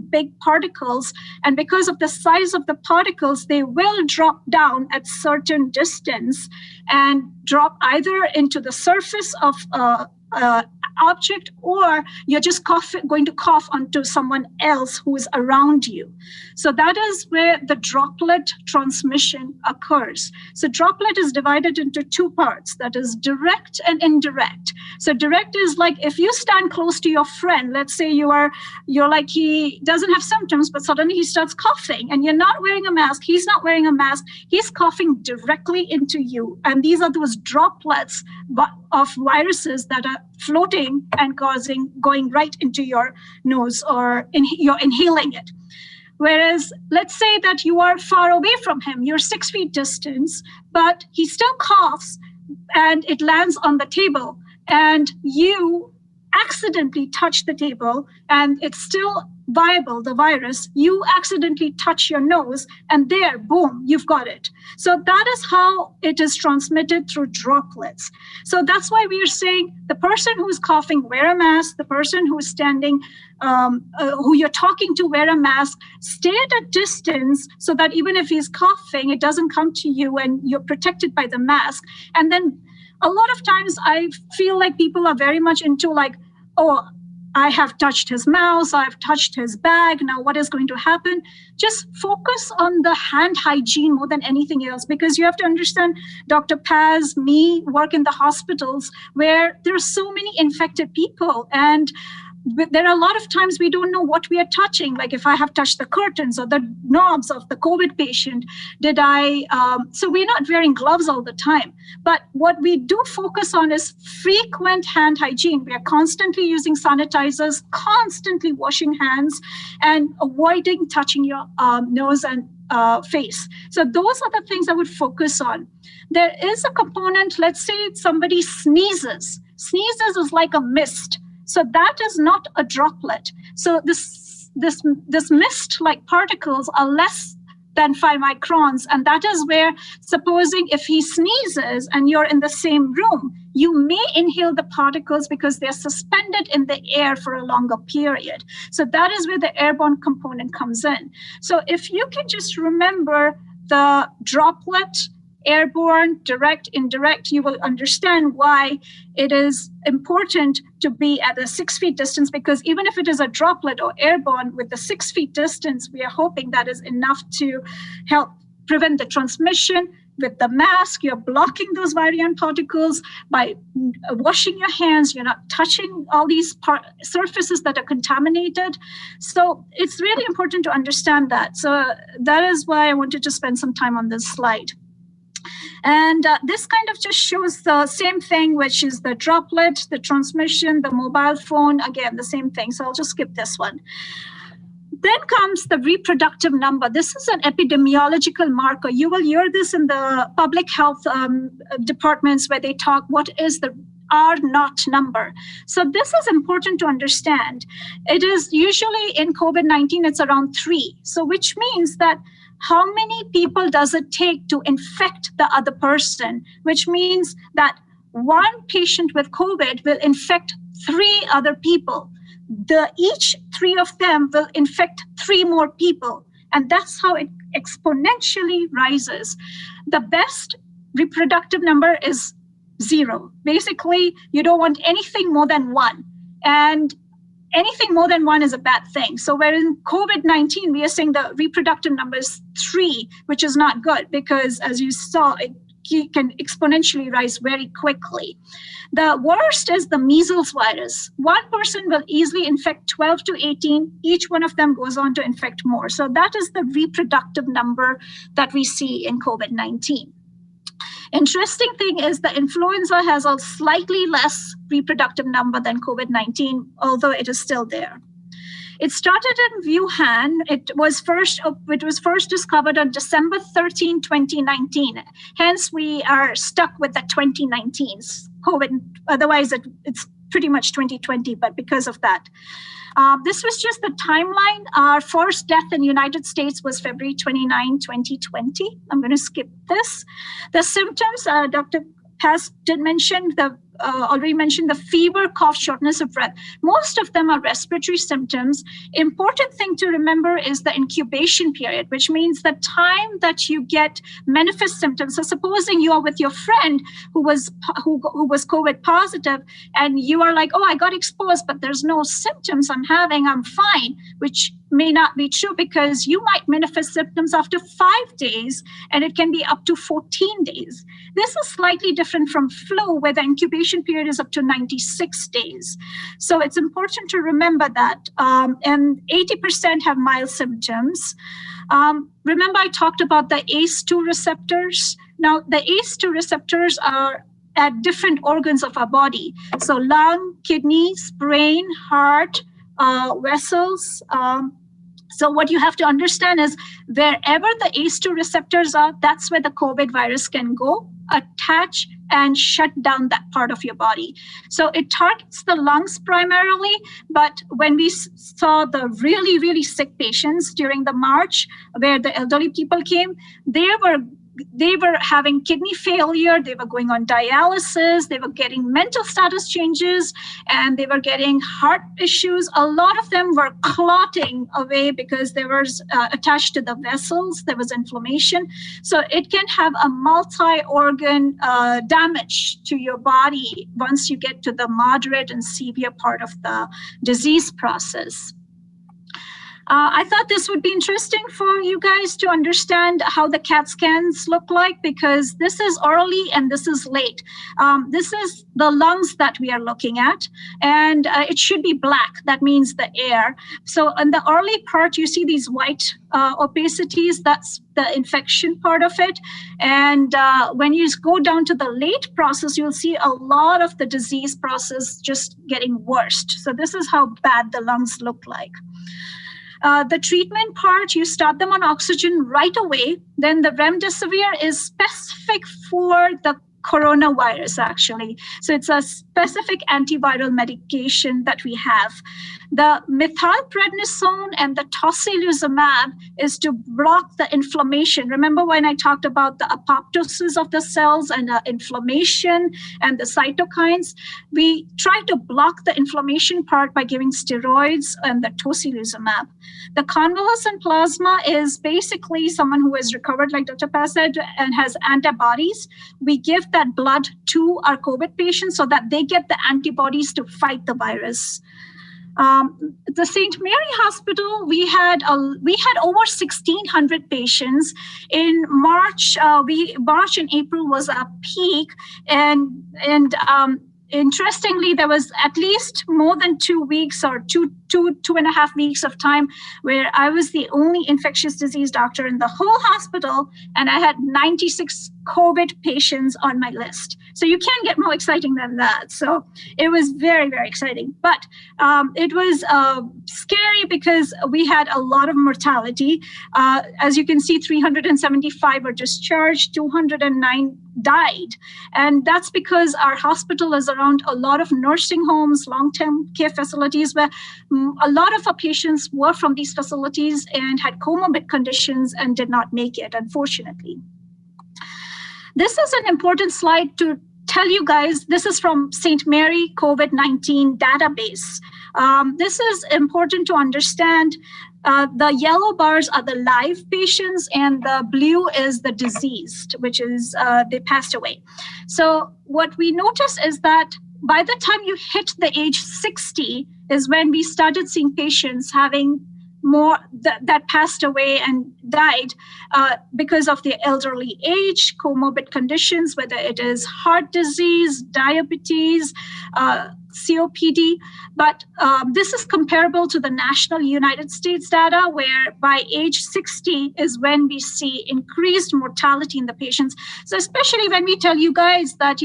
big particles. And because of the size of the particles, they will drop down at certain distance and drop either into the surface of object, or you're just going to cough onto someone else who is around you. So that is where the droplet transmission occurs. So droplet is divided into 2 parts, that is direct and indirect. So direct is like if you stand close to your friend, let's say you're like, he doesn't have symptoms, but suddenly he starts coughing and you're not wearing a mask, he's not wearing a mask, he's coughing directly into you. And these are those droplets of viruses that are floating and going right into your nose, or you're inhaling it. Whereas let's say that you are far away from him, you're 6 feet distance, but he still coughs and it lands on the table and you accidentally touch the table and it's still viable, the virus, you accidentally touch your nose and there, boom, you've got it. So that is how it is transmitted through droplets. So that's why we are saying the person who is coughing, wear a mask, the person who is standing, who you're talking to, wear a mask, stay at a distance so that even if he's coughing, it doesn't come to you and you're protected by the mask. And then a lot of times I feel like people are very much into like, oh, I have touched his mouth, I've touched his bag, now what is going to happen? Just focus on the hand hygiene more than anything else, because you have to understand, Dr. Paz, me, work in the hospitals where there are so many infected people, and there are a lot of times we don't know what we are touching. Like if I have touched the curtains or the knobs of the COVID patient, so we're not wearing gloves all the time. But what we do focus on is frequent hand hygiene. We are constantly using sanitizers, constantly washing hands, and avoiding touching your nose and face. So those are the things I would focus on. There is a component, let's say somebody sneezes. Sneezes is like a mist. So that is not a droplet. So this mist-like particles are less than 5 microns. And that is where, supposing if he sneezes and you're in the same room, you may inhale the particles because they're suspended in the air for a longer period. So that is where the airborne component comes in. So if you can just remember the droplet, airborne, direct, indirect, you will understand why it is important to be at a 6 feet distance, because even if it is a droplet or airborne, with the 6 feet distance, we are hoping that is enough to help prevent the transmission. With the mask, you're blocking those virion particles by washing your hands. You're not touching all these surfaces that are contaminated. So it's really important to understand that. So that is why I wanted to spend some time on this slide. And this kind of just shows the same thing, which is the droplet, the transmission, the mobile phone, again, the same thing. So I'll just skip this one. Then comes the reproductive number. This is an epidemiological marker. You will hear this in the public health departments where they talk, what is the R0 number? So this is important to understand. It is usually in COVID-19, it's around 3. So which means that how many people does it take to infect the other person, which means that one patient with COVID will infect 3 other people. Each 3 of them will infect 3 more people. And that's how it exponentially rises. The best reproductive number is 0. Basically, you don't want anything more than 1. And anything more than 1 is a bad thing. So where in COVID-19, we are saying the reproductive number is 3, which is not good because, as you saw, it can exponentially rise very quickly. The worst is the measles virus. One person will easily infect 12 to 18. Each one of them goes on to infect more. So that is the reproductive number that we see in COVID-19. Interesting thing is the influenza has a slightly less reproductive number than COVID-19, although it is still there. It started in Wuhan. It was first discovered on December 13, 2019. Hence, we are stuck with the 2019's COVID. Otherwise, it's pretty much 2020, but because of that. This was just the timeline. Our first death in the United States was February 29, 2020. I'm going to skip this. The symptoms, Dr. Paz did mention, already mentioned the fever, cough, shortness of breath. Most of them are respiratory symptoms. Important thing to remember is the incubation period, which means the time that you get manifest symptoms. So supposing you are with your friend who was COVID positive, and you are like, oh, I got exposed, but there's no symptoms I'm fine, which may not be true, because you might manifest symptoms after 5 days, and it can be up to 14 days. This is slightly different from flu, where the incubation period is up to 96 days. So it's important to remember that. And 80% have mild symptoms. Remember, I talked about the ACE2 receptors. Now, the ACE2 receptors are at different organs of our body. So lung, kidneys, brain, heart, vessels. So what you have to understand is wherever the ACE2 receptors are, that's where the COVID virus can go, attach, and shut down that part of your body. So it targets the lungs primarily, but when we saw the really, really sick patients during the March, where the elderly people came, they were having kidney failure, they were going on dialysis, they were getting mental status changes, and they were getting heart issues. A lot of them were clotting away because they were attached to the vessels, there was inflammation. So it can have a multi-organ damage to your body once you get to the moderate and severe part of the disease process. I thought this would be interesting for you guys to understand how the CAT scans look like, because this is early and this is late. This is the lungs that we are looking at, and it should be black. That means the air. So in the early part, you see these white opacities. That's the infection part of it. And when you go down to the late process, you'll see a lot of the disease process just getting worse. So this is how bad the lungs look like. The treatment part, you start them on oxygen right away. Then the remdesivir is specific for the coronavirus, actually. So it's a specific antiviral medication that we have. The methylprednisone and the tocilizumab is to block the inflammation. Remember when I talked about the apoptosis of the cells and the inflammation and the cytokines? We try to block the inflammation part by giving steroids and the tocilizumab. The convalescent plasma is basically someone who has recovered, like Dr. Paz said, and has antibodies. We give that blood to our COVID patients so that they get the antibodies to fight the virus. The St. Mary Hospital, we had over 1,600 patients in March. March and April was a peak, and interestingly, there was at least more than 2 weeks or two and a half weeks of time where I was the only infectious disease doctor in the whole hospital, and I had 96 COVID patients on my list. So you can't get more exciting than that. So it was very, very exciting. But it was scary because we had a lot of mortality. As you can see, 375 were discharged, 209 died. And that's because our hospital is around a lot of nursing homes, long-term care facilities, where a lot of our patients were from these facilities and had comorbid conditions and did not make it, unfortunately. This is an important slide to tell you guys. This is from St. Mary COVID-19 database. This is important to understand. The yellow bars are the live patients and the blue is the diseased, which is they passed away. So what we notice is that by the time you hit the age 60 is when we started seeing patients having more that passed away and died because of their elderly age, comorbid conditions, whether it is heart disease, diabetes, COPD. But this is comparable to the national United States data, where by age 60 is when we see increased mortality in the patients. So especially when we tell you guys that,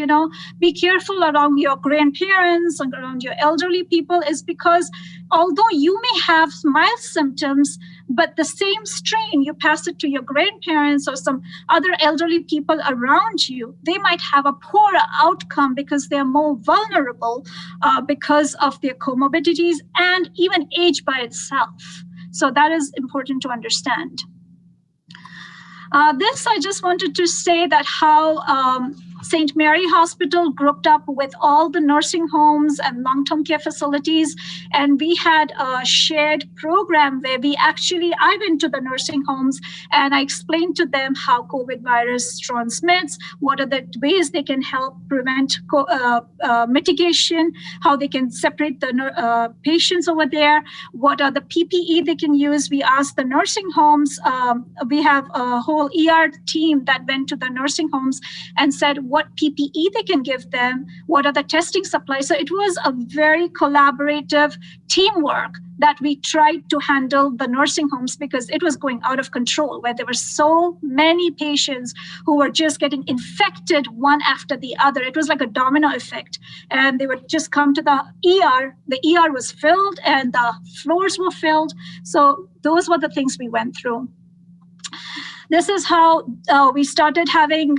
be careful around your grandparents and around your elderly people, is because although you may have mild symptoms, but the same strain, you pass it to your grandparents or some other elderly people around you, they might have a poorer outcome because they're more vulnerable because of their comorbidities and even age by itself. So that is important to understand. This, I just wanted to say that how St. Mary Hospital grouped up with all the nursing homes and long-term care facilities. And we had a shared program where I went to the nursing homes and I explained to them how COVID virus transmits, what are the ways they can help prevent mitigation, how they can separate the patients over there, what are the PPE they can use. We asked the nursing homes, we have a whole ER team that went to the nursing homes and said what PPE they can give them, what are the testing supplies. So it was a very collaborative teamwork that we tried to handle the nursing homes, because it was going out of control, where there were so many patients who were just getting infected one after the other. It was like a domino effect. And they would just come to the ER. The ER was filled and the floors were filled. So those were the things we went through. This is how we started having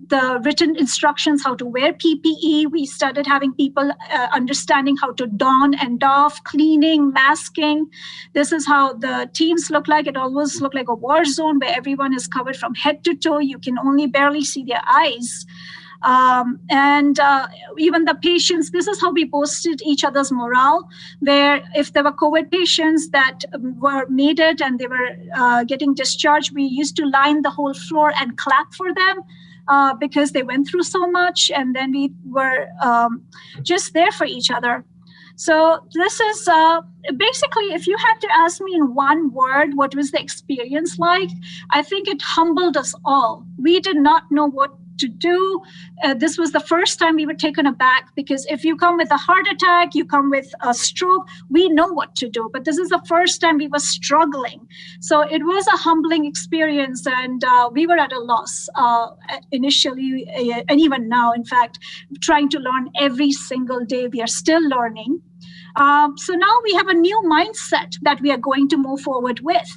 the written instructions, how to wear PPE. We started having people understanding how to don and doff, cleaning, masking. This is how the teams look like. It almost looked like a war zone where everyone is covered from head to toe. You can only barely see their eyes. Even the patients, this is how we boosted each other's morale, where if there were COVID patients that were made it and they were getting discharged, we used to line the whole floor and clap for them. Because they went through so much, and then we were just there for each other. So this is basically, if you had to ask me in one word, what was the experience like? I think it humbled us all. We did not know what to do. This was the first time we were taken aback, because if you come with a heart attack, you come with a stroke, we know what to do. But this is the first time we were struggling. So it was a humbling experience, and we were at a loss initially, and even now, in fact, trying to learn every single day. We are still learning. So now we have a new mindset that we are going to move forward with.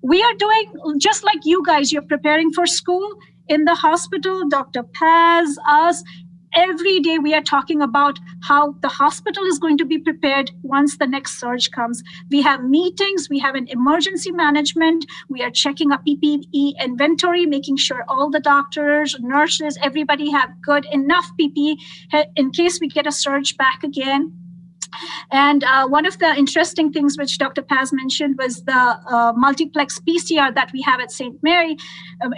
We are doing just like you guys, you're preparing for school. In the hospital, Dr. Paz, us, every day we are talking about how the hospital is going to be prepared once the next surge comes. We have meetings, we have an emergency management, we are checking a PPE inventory, making sure all the doctors, nurses, everybody have good enough PPE in case we get a surge back again. And one of the interesting things which Dr. Paz mentioned was the multiplex PCR that we have at St. Mary.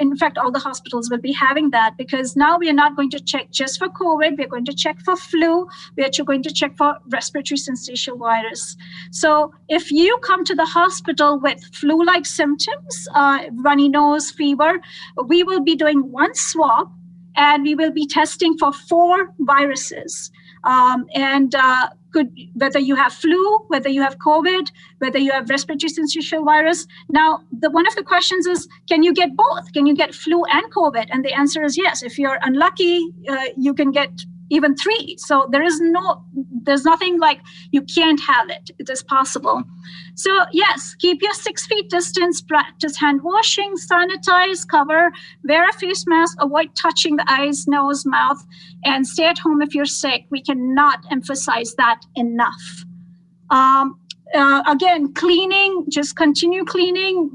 In fact, all the hospitals will be having that, because now we are not going to check just for COVID. We're going to check for flu. We are going to check for respiratory syncytial virus. So if you come to the hospital with flu-like symptoms, runny nose, fever, we will be doing one swab, and we will be testing for 4 viruses. Whether you have flu, whether you have COVID, whether you have respiratory syncytial virus. Now, one of the questions is, can you get both? Can you get flu and COVID? And the answer is yes. If you're unlucky, you can get even 3. So there's nothing like you can't have it. It is possible. So yes, keep your 6 feet distance, practice hand washing, sanitize, cover, wear a face mask, avoid touching the eyes, nose, mouth, and stay at home if you're sick. We cannot emphasize that enough. Again, cleaning, just continue cleaning,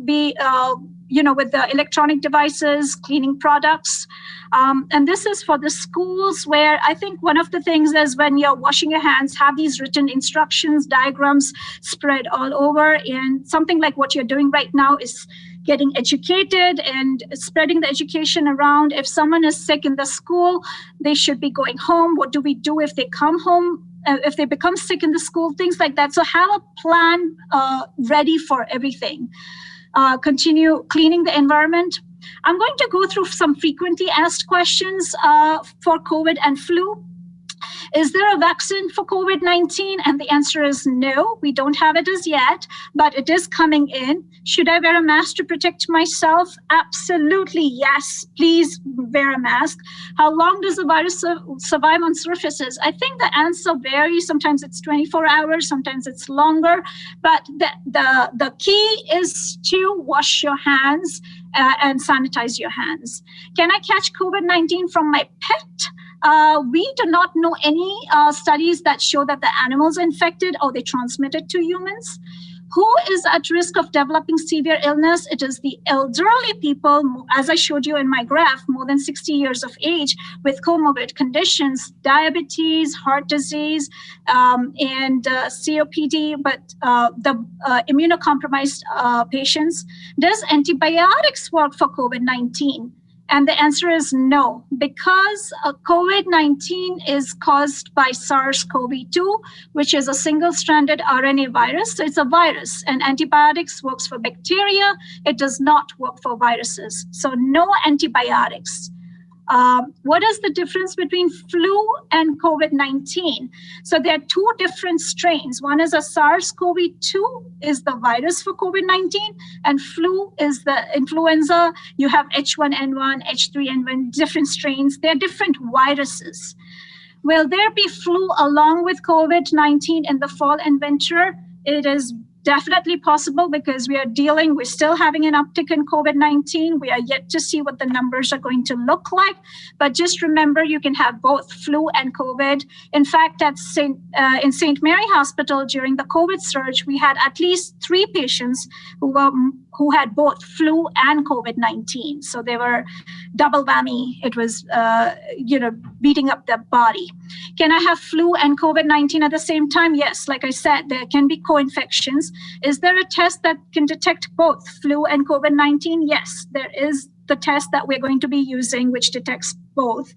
with the electronic devices, cleaning products. And this is for the schools, where I think one of the things is when you're washing your hands, have these written instructions, diagrams spread all over. And something like what you're doing right now is getting educated and spreading the education around. If someone is sick in the school, they should be going home. What do we do if they come home? If they become sick in the school, things like that. So have a plan ready for everything. continue cleaning the environment. I'm going to go through some frequently asked questions for COVID and flu. Is there a vaccine for COVID-19? And the answer is no, we don't have it as yet, but it is coming in. Should I wear a mask to protect myself? Absolutely, yes. Please wear a mask. How long does the virus survive on surfaces? I think the answer varies. Sometimes it's 24 hours, sometimes it's longer. But the key is to wash your hands and sanitize your hands. Can I catch COVID-19 from my pet? We do not know any studies that show that the animals infected or they transmitted to humans. Who is at risk of developing severe illness? It is the elderly people, as I showed you in my graph, more than 60 years of age with comorbid conditions, diabetes, heart disease, and COPD, but the immunocompromised patients. Does antibiotics work for COVID-19? And the answer is no, because COVID-19 is caused by SARS-CoV-2, which is a single-stranded RNA virus. So it's a virus, and antibiotics works for bacteria. It does not work for viruses. So no antibiotics. What is the difference between flu and COVID-19? So there are two different strains. One is a SARS-CoV-2 is the virus for COVID-19, and flu is the influenza. You have H1N1, H3N1, different strains. They're different viruses. Will there be flu along with COVID-19 in the fall and winter? It is definitely possible because we're still having an uptick in COVID-19. We are yet to see what the numbers are going to look like. But just remember, you can have both flu and COVID. In fact, in St. Mary Hospital during the COVID surge, we had at least 3 patients who had both flu and COVID-19. So they were double whammy. It was, beating up their body. Can I have flu and COVID-19 at the same time? Yes, like I said, there can be co-infections. Is there a test that can detect both flu and COVID-19? Yes, there is the test that we're going to be using, which detects both.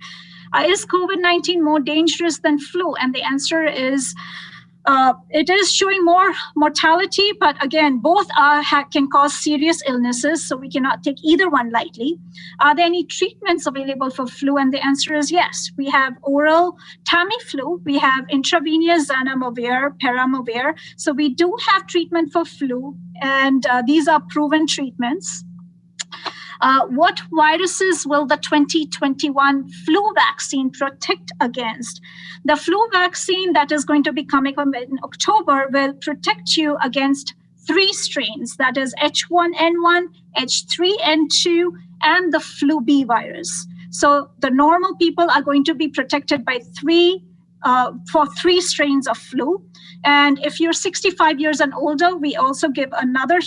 Is COVID-19 more dangerous than flu? And the answer is, it is showing more mortality, but again, both can cause serious illnesses, so we cannot take either one lightly. Are there any treatments available for flu? And the answer is yes. We have oral Tamiflu, we have intravenous Zanamivir, Peramivir. So we do have treatment for flu, and these are proven treatments. What viruses will the 2021 flu vaccine protect against? The flu vaccine that is going to be coming in October will protect you against 3 strains, that is H1N1, H3N2, and the flu B virus. So the normal people are going to be protected by 3 strains of flu. And if you're 65 years and older, we also give another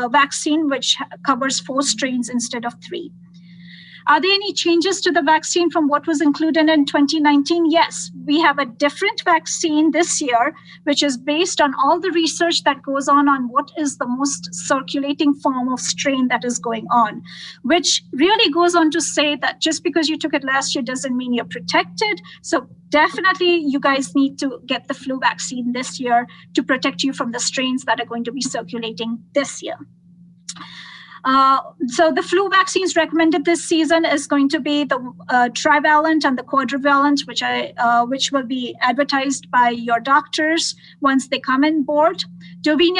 vaccine which covers 4 strains instead of 3. Are there any changes to the vaccine from what was included in 2019? Yes, we have a different vaccine this year, which is based on all the research that goes on what is the most circulating form of strain that is going on, which really goes on to say that just because you took it last year doesn't mean you're protected. So definitely you guys need to get the flu vaccine this year to protect you from the strains that are going to be circulating this year. So the flu vaccines recommended this season is going to be the trivalent and the quadrivalent, which will be advertised by your doctors once they come on board. Do we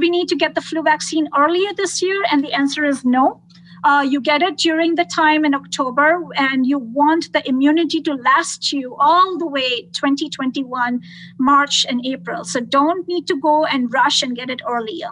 need to get the flu vaccine earlier this year? And the answer is no. You get it during the time in October, and you want the immunity to last you all the way 2021, March and April. So don't need to go and rush and get it earlier.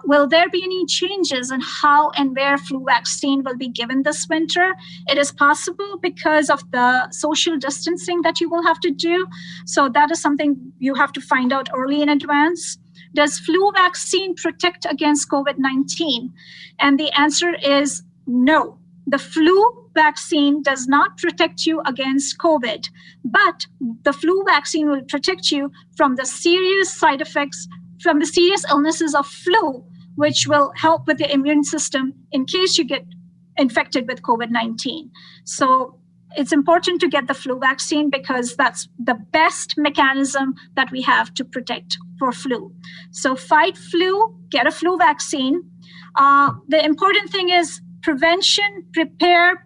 Will there be any changes in how and where flu vaccine will be given this winter? It is possible because of the social distancing that you will have to do. So that is something you have to find out early in advance. Does flu vaccine protect against COVID-19? And the answer is no. The flu vaccine does not protect you against COVID, but the flu vaccine will protect you from the serious side effects, from the serious illnesses of flu, which will help with the immune system in case you get infected with COVID-19. So it's important to get the flu vaccine because that's the best mechanism that we have to protect for flu. So fight flu, get a flu vaccine. The important thing is prevention, prepare,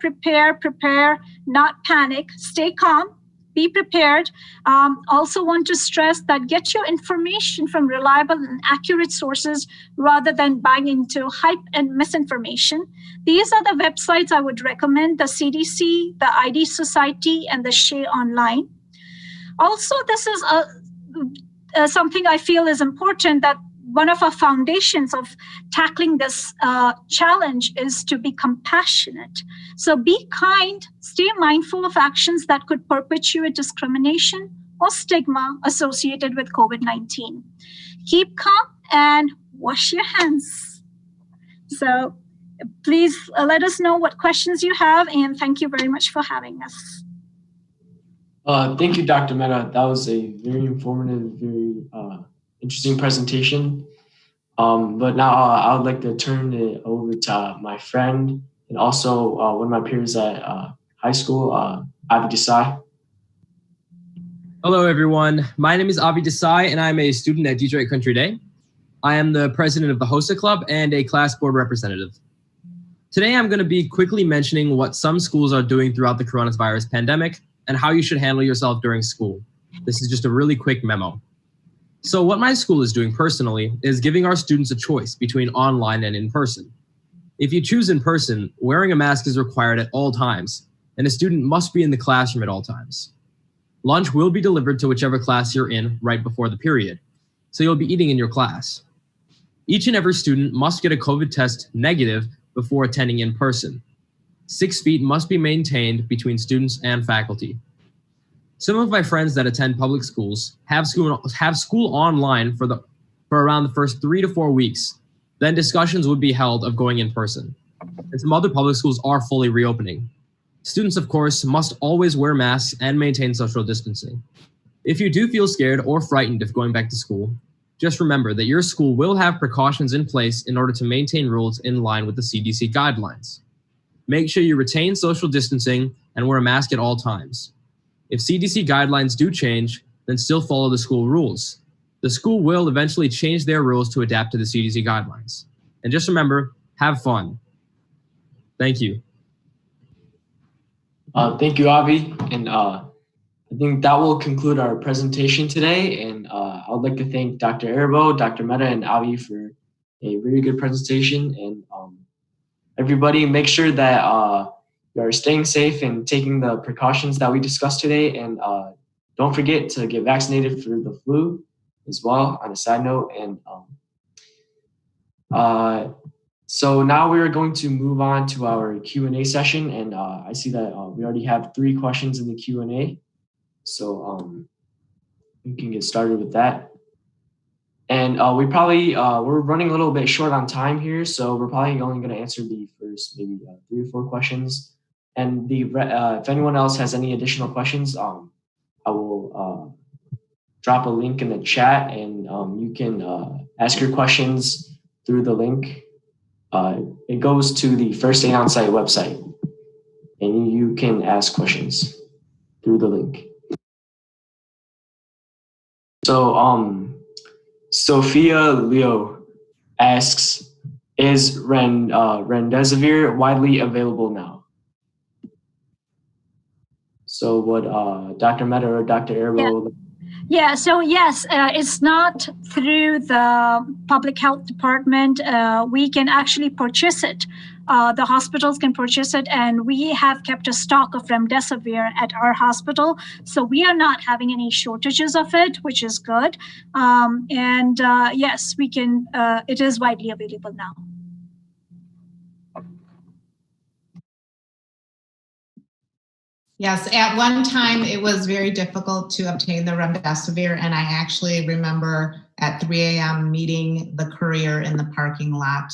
not panic, stay calm, be prepared. Also want to stress that get your information from reliable and accurate sources rather than buying into hype and misinformation. These are the websites I would recommend: the CDC, the ID Society, and the SHE Online. Also, this is something I feel is important, that one of our foundations of tackling this challenge is to be compassionate. So be kind, stay mindful of actions that could perpetuate discrimination or stigma associated with COVID-19. Keep calm and wash your hands. So please let us know what questions you have, and thank you very much for having us. Thank you, Dr. Mehta. That was a very informative, very interesting presentation. But now I would like to turn it over to my friend and also one of my peers at high school, Avi Desai. Hello, everyone. My name is Avi Desai, and I'm a student at Detroit Country Day. I am the president of the HOSA Club and a class board representative. Today, I'm going to be quickly mentioning what some schools are doing throughout the coronavirus pandemic and how you should handle yourself during school. This is just a really quick memo. So what my school is doing personally is giving our students a choice between online and in person. If you choose in person, wearing a mask is required at all times, and a student must be in the classroom at all times. Lunch will be delivered to whichever class you're in right before the period, so you'll be eating in your class. Each and every student must get a COVID test negative before attending in person. 6 feet must be maintained between students and faculty. Some of my friends that attend public schools have school online for around the first 3 to 4 weeks. Then discussions would be held of going in person. And some other public schools are fully reopening. Students, of course, must always wear masks and maintain social distancing. If you do feel scared or frightened of going back to school, just remember that your school will have precautions in place in order to maintain rules in line with the CDC guidelines. Make sure you retain social distancing and wear a mask at all times. If CDC guidelines do change, then still follow the school rules. The school will eventually change their rules to adapt to the CDC guidelines. And just remember, have fun. Thank you. Thank you, Avi. And I think that will conclude our presentation today. And I would like to thank Dr. Erbo, Dr. Mehta, and Avi for a really good presentation. And everybody, make sure that you are staying safe and taking the precautions that we discussed today. And don't forget to get vaccinated for the flu as well, on a side note. And so now we're going to move on to our Q&A session. And I see that we already have 3 questions in the Q&A. So we can get started with that. And we're running a little bit short on time here. So we're probably only going to answer the first maybe 3 or 4 questions. And if anyone else has any additional questions, I will drop a link in the chat, and you can ask your questions through the link. It goes to the First Aid OnSite website, and you can ask questions through the link. So Sophia Leo asks, is Remdesivir widely available now? So would Dr. Mehta or Dr. Erbo? Yeah, so yes, it's not through the public health department. We can actually purchase it. The hospitals can purchase it, and we have kept a stock of Remdesivir at our hospital. So we are not having any shortages of it, which is good. Yes, we can. It is widely available now. Yes, at one time it was very difficult to obtain the Remdesivir, and I actually remember at 3 a.m. meeting the courier in the parking lot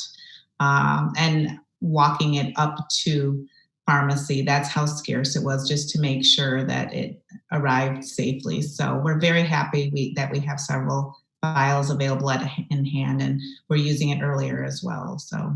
and walking it up to pharmacy. That's how scarce it was, just to make sure that it arrived safely. So we're very happy that we have several vials available in hand, and we're using it earlier as well. So.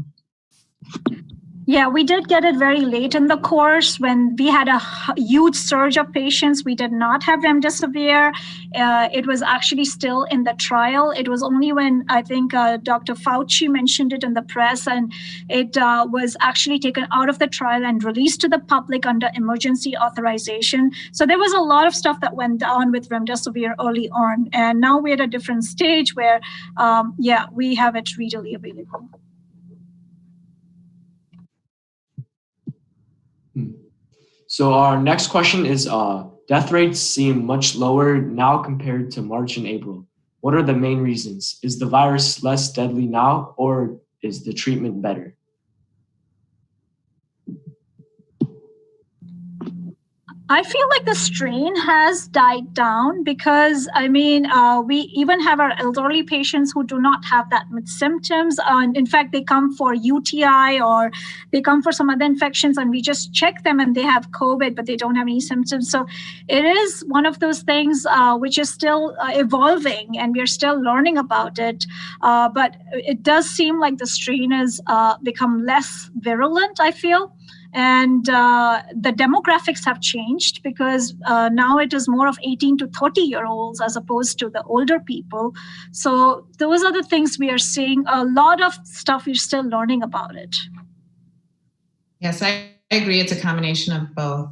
Yeah, we did get it very late in the course when we had a huge surge of patients. We did not have remdesivir. It was actually still in the trial. It was only when I think Dr. Fauci mentioned it in the press, and it was actually taken out of the trial and released to the public under emergency authorization. So there was a lot of stuff that went on with remdesivir early on. And now we're at a different stage where, we have it readily available. So our next question is, death rates seem much lower now compared to March and April. What are the main reasons? Is the virus less deadly now, or is the treatment better? I feel like the strain has died down because, we even have our elderly patients who do not have that much symptoms. And in fact, they come for UTI or they come for some other infections and we just check them and they have COVID, but they don't have any symptoms. So it is one of those things which is still evolving and we're still learning about it. But it does seem like the strain has become less virulent, I feel. And the demographics have changed because now it is more of 18 to 30-year-olds as opposed to the older people. So those are the things we are seeing. A lot of stuff we're still learning about it. Yes, I agree. It's a combination of both.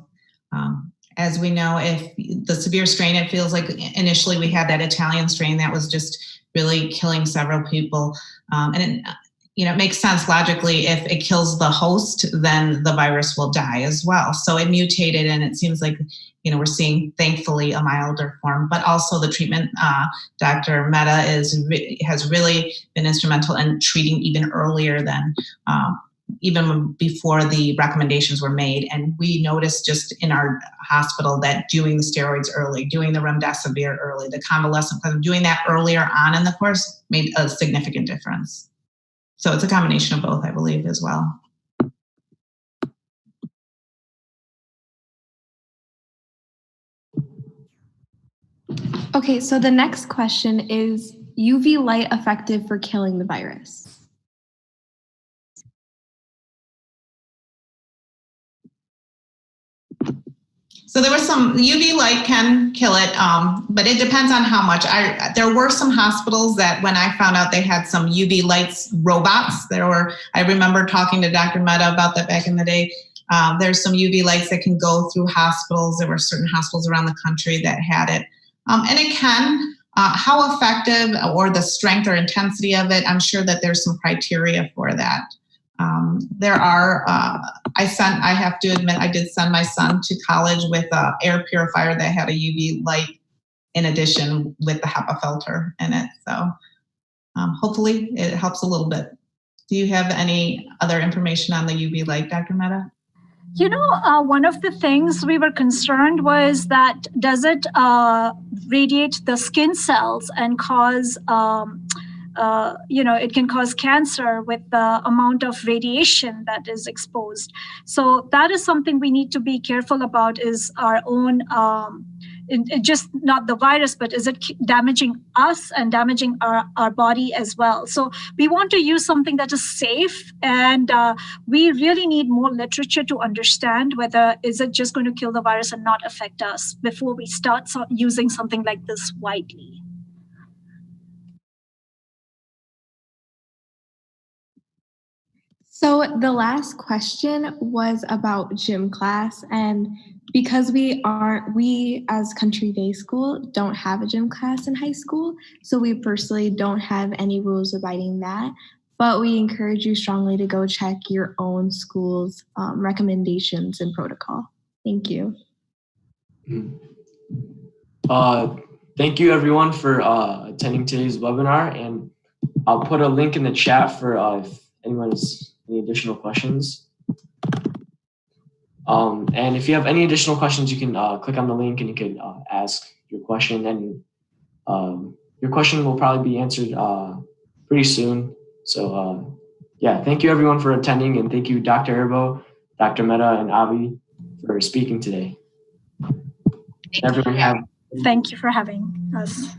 As we know, if the severe strain, it feels like initially we had that Italian strain that was just really killing several people. It makes sense logically. If it kills the host, then the virus will die as well. So it mutated, and it seems like we're seeing, thankfully, a milder form. But also the treatment, Dr. Mehta has really been instrumental in treating even earlier than even before the recommendations were made. And we noticed just in our hospital that doing the steroids early, doing the remdesivir early, the convalescent, doing that earlier on in the course made a significant difference. So it's a combination of both, I believe, as well. Okay, so the next question is UV light effective for killing the virus? So there was some UV light can kill it, but it depends on how much. There were some hospitals that when I found out they had some UV lights robots, I remember talking to Dr. Mehta about that back in the day. There's some UV lights that can go through hospitals. There were certain hospitals around the country that had it. And it can, how effective or the strength or intensity of it, I'm sure that there's some criteria for that. There are, I have to admit, I did send my son to college with an air purifier that had a UV light in addition with the HEPA filter in it. So hopefully it helps a little bit. Do you have any other information on the UV light, Dr. Mehta? One of the things we were concerned was that does it radiate the skin cells and cause it can cause cancer with the amount of radiation that is exposed. So that is something we need to be careful about is our own, just not the virus, but is it damaging us and damaging our body as well? So we want to use something that is safe, and we really need more literature to understand whether is it just going to kill the virus and not affect us before we start using something like this widely. So the last question was about gym class, and because we as Country Day School don't have a gym class in high school, so we personally don't have any rules abiding that, but we encourage you strongly to go check your own school's recommendations and protocol. Thank you. Thank you everyone for attending today's webinar, and I'll put a link in the chat for if anyone has any additional questions. And if you have any additional questions, you can click on the link and you can ask your question, and your question will probably be answered pretty soon. So thank you everyone for attending, and thank you Dr. Erbo, Dr. Mehta, and Avi for speaking today. Thank you for having us.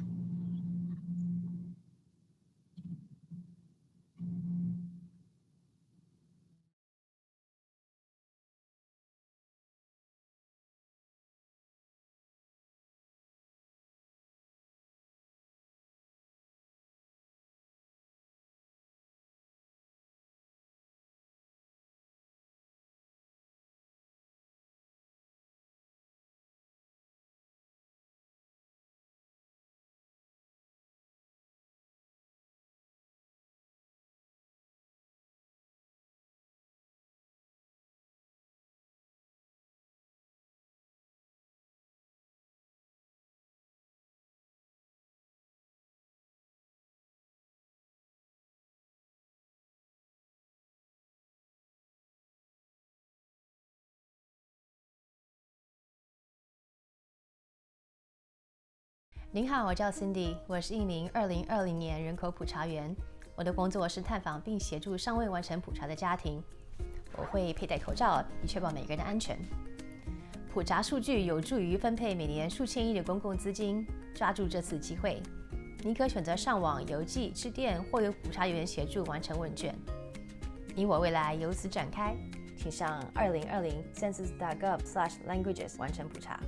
您好，我叫 Cindy， 我是一名2020年人口普查员。我的工作是探访并协助尚未完成普查的家庭。我会佩戴口罩，以确保每个人的安全。普查数据有助于分配每年数千亿的公共资金。抓住这次机会，你可选择上网、邮寄、致电，或由普查员协助完成问卷。你我未来由此展开，请上2020census.gov/languages 完成普查。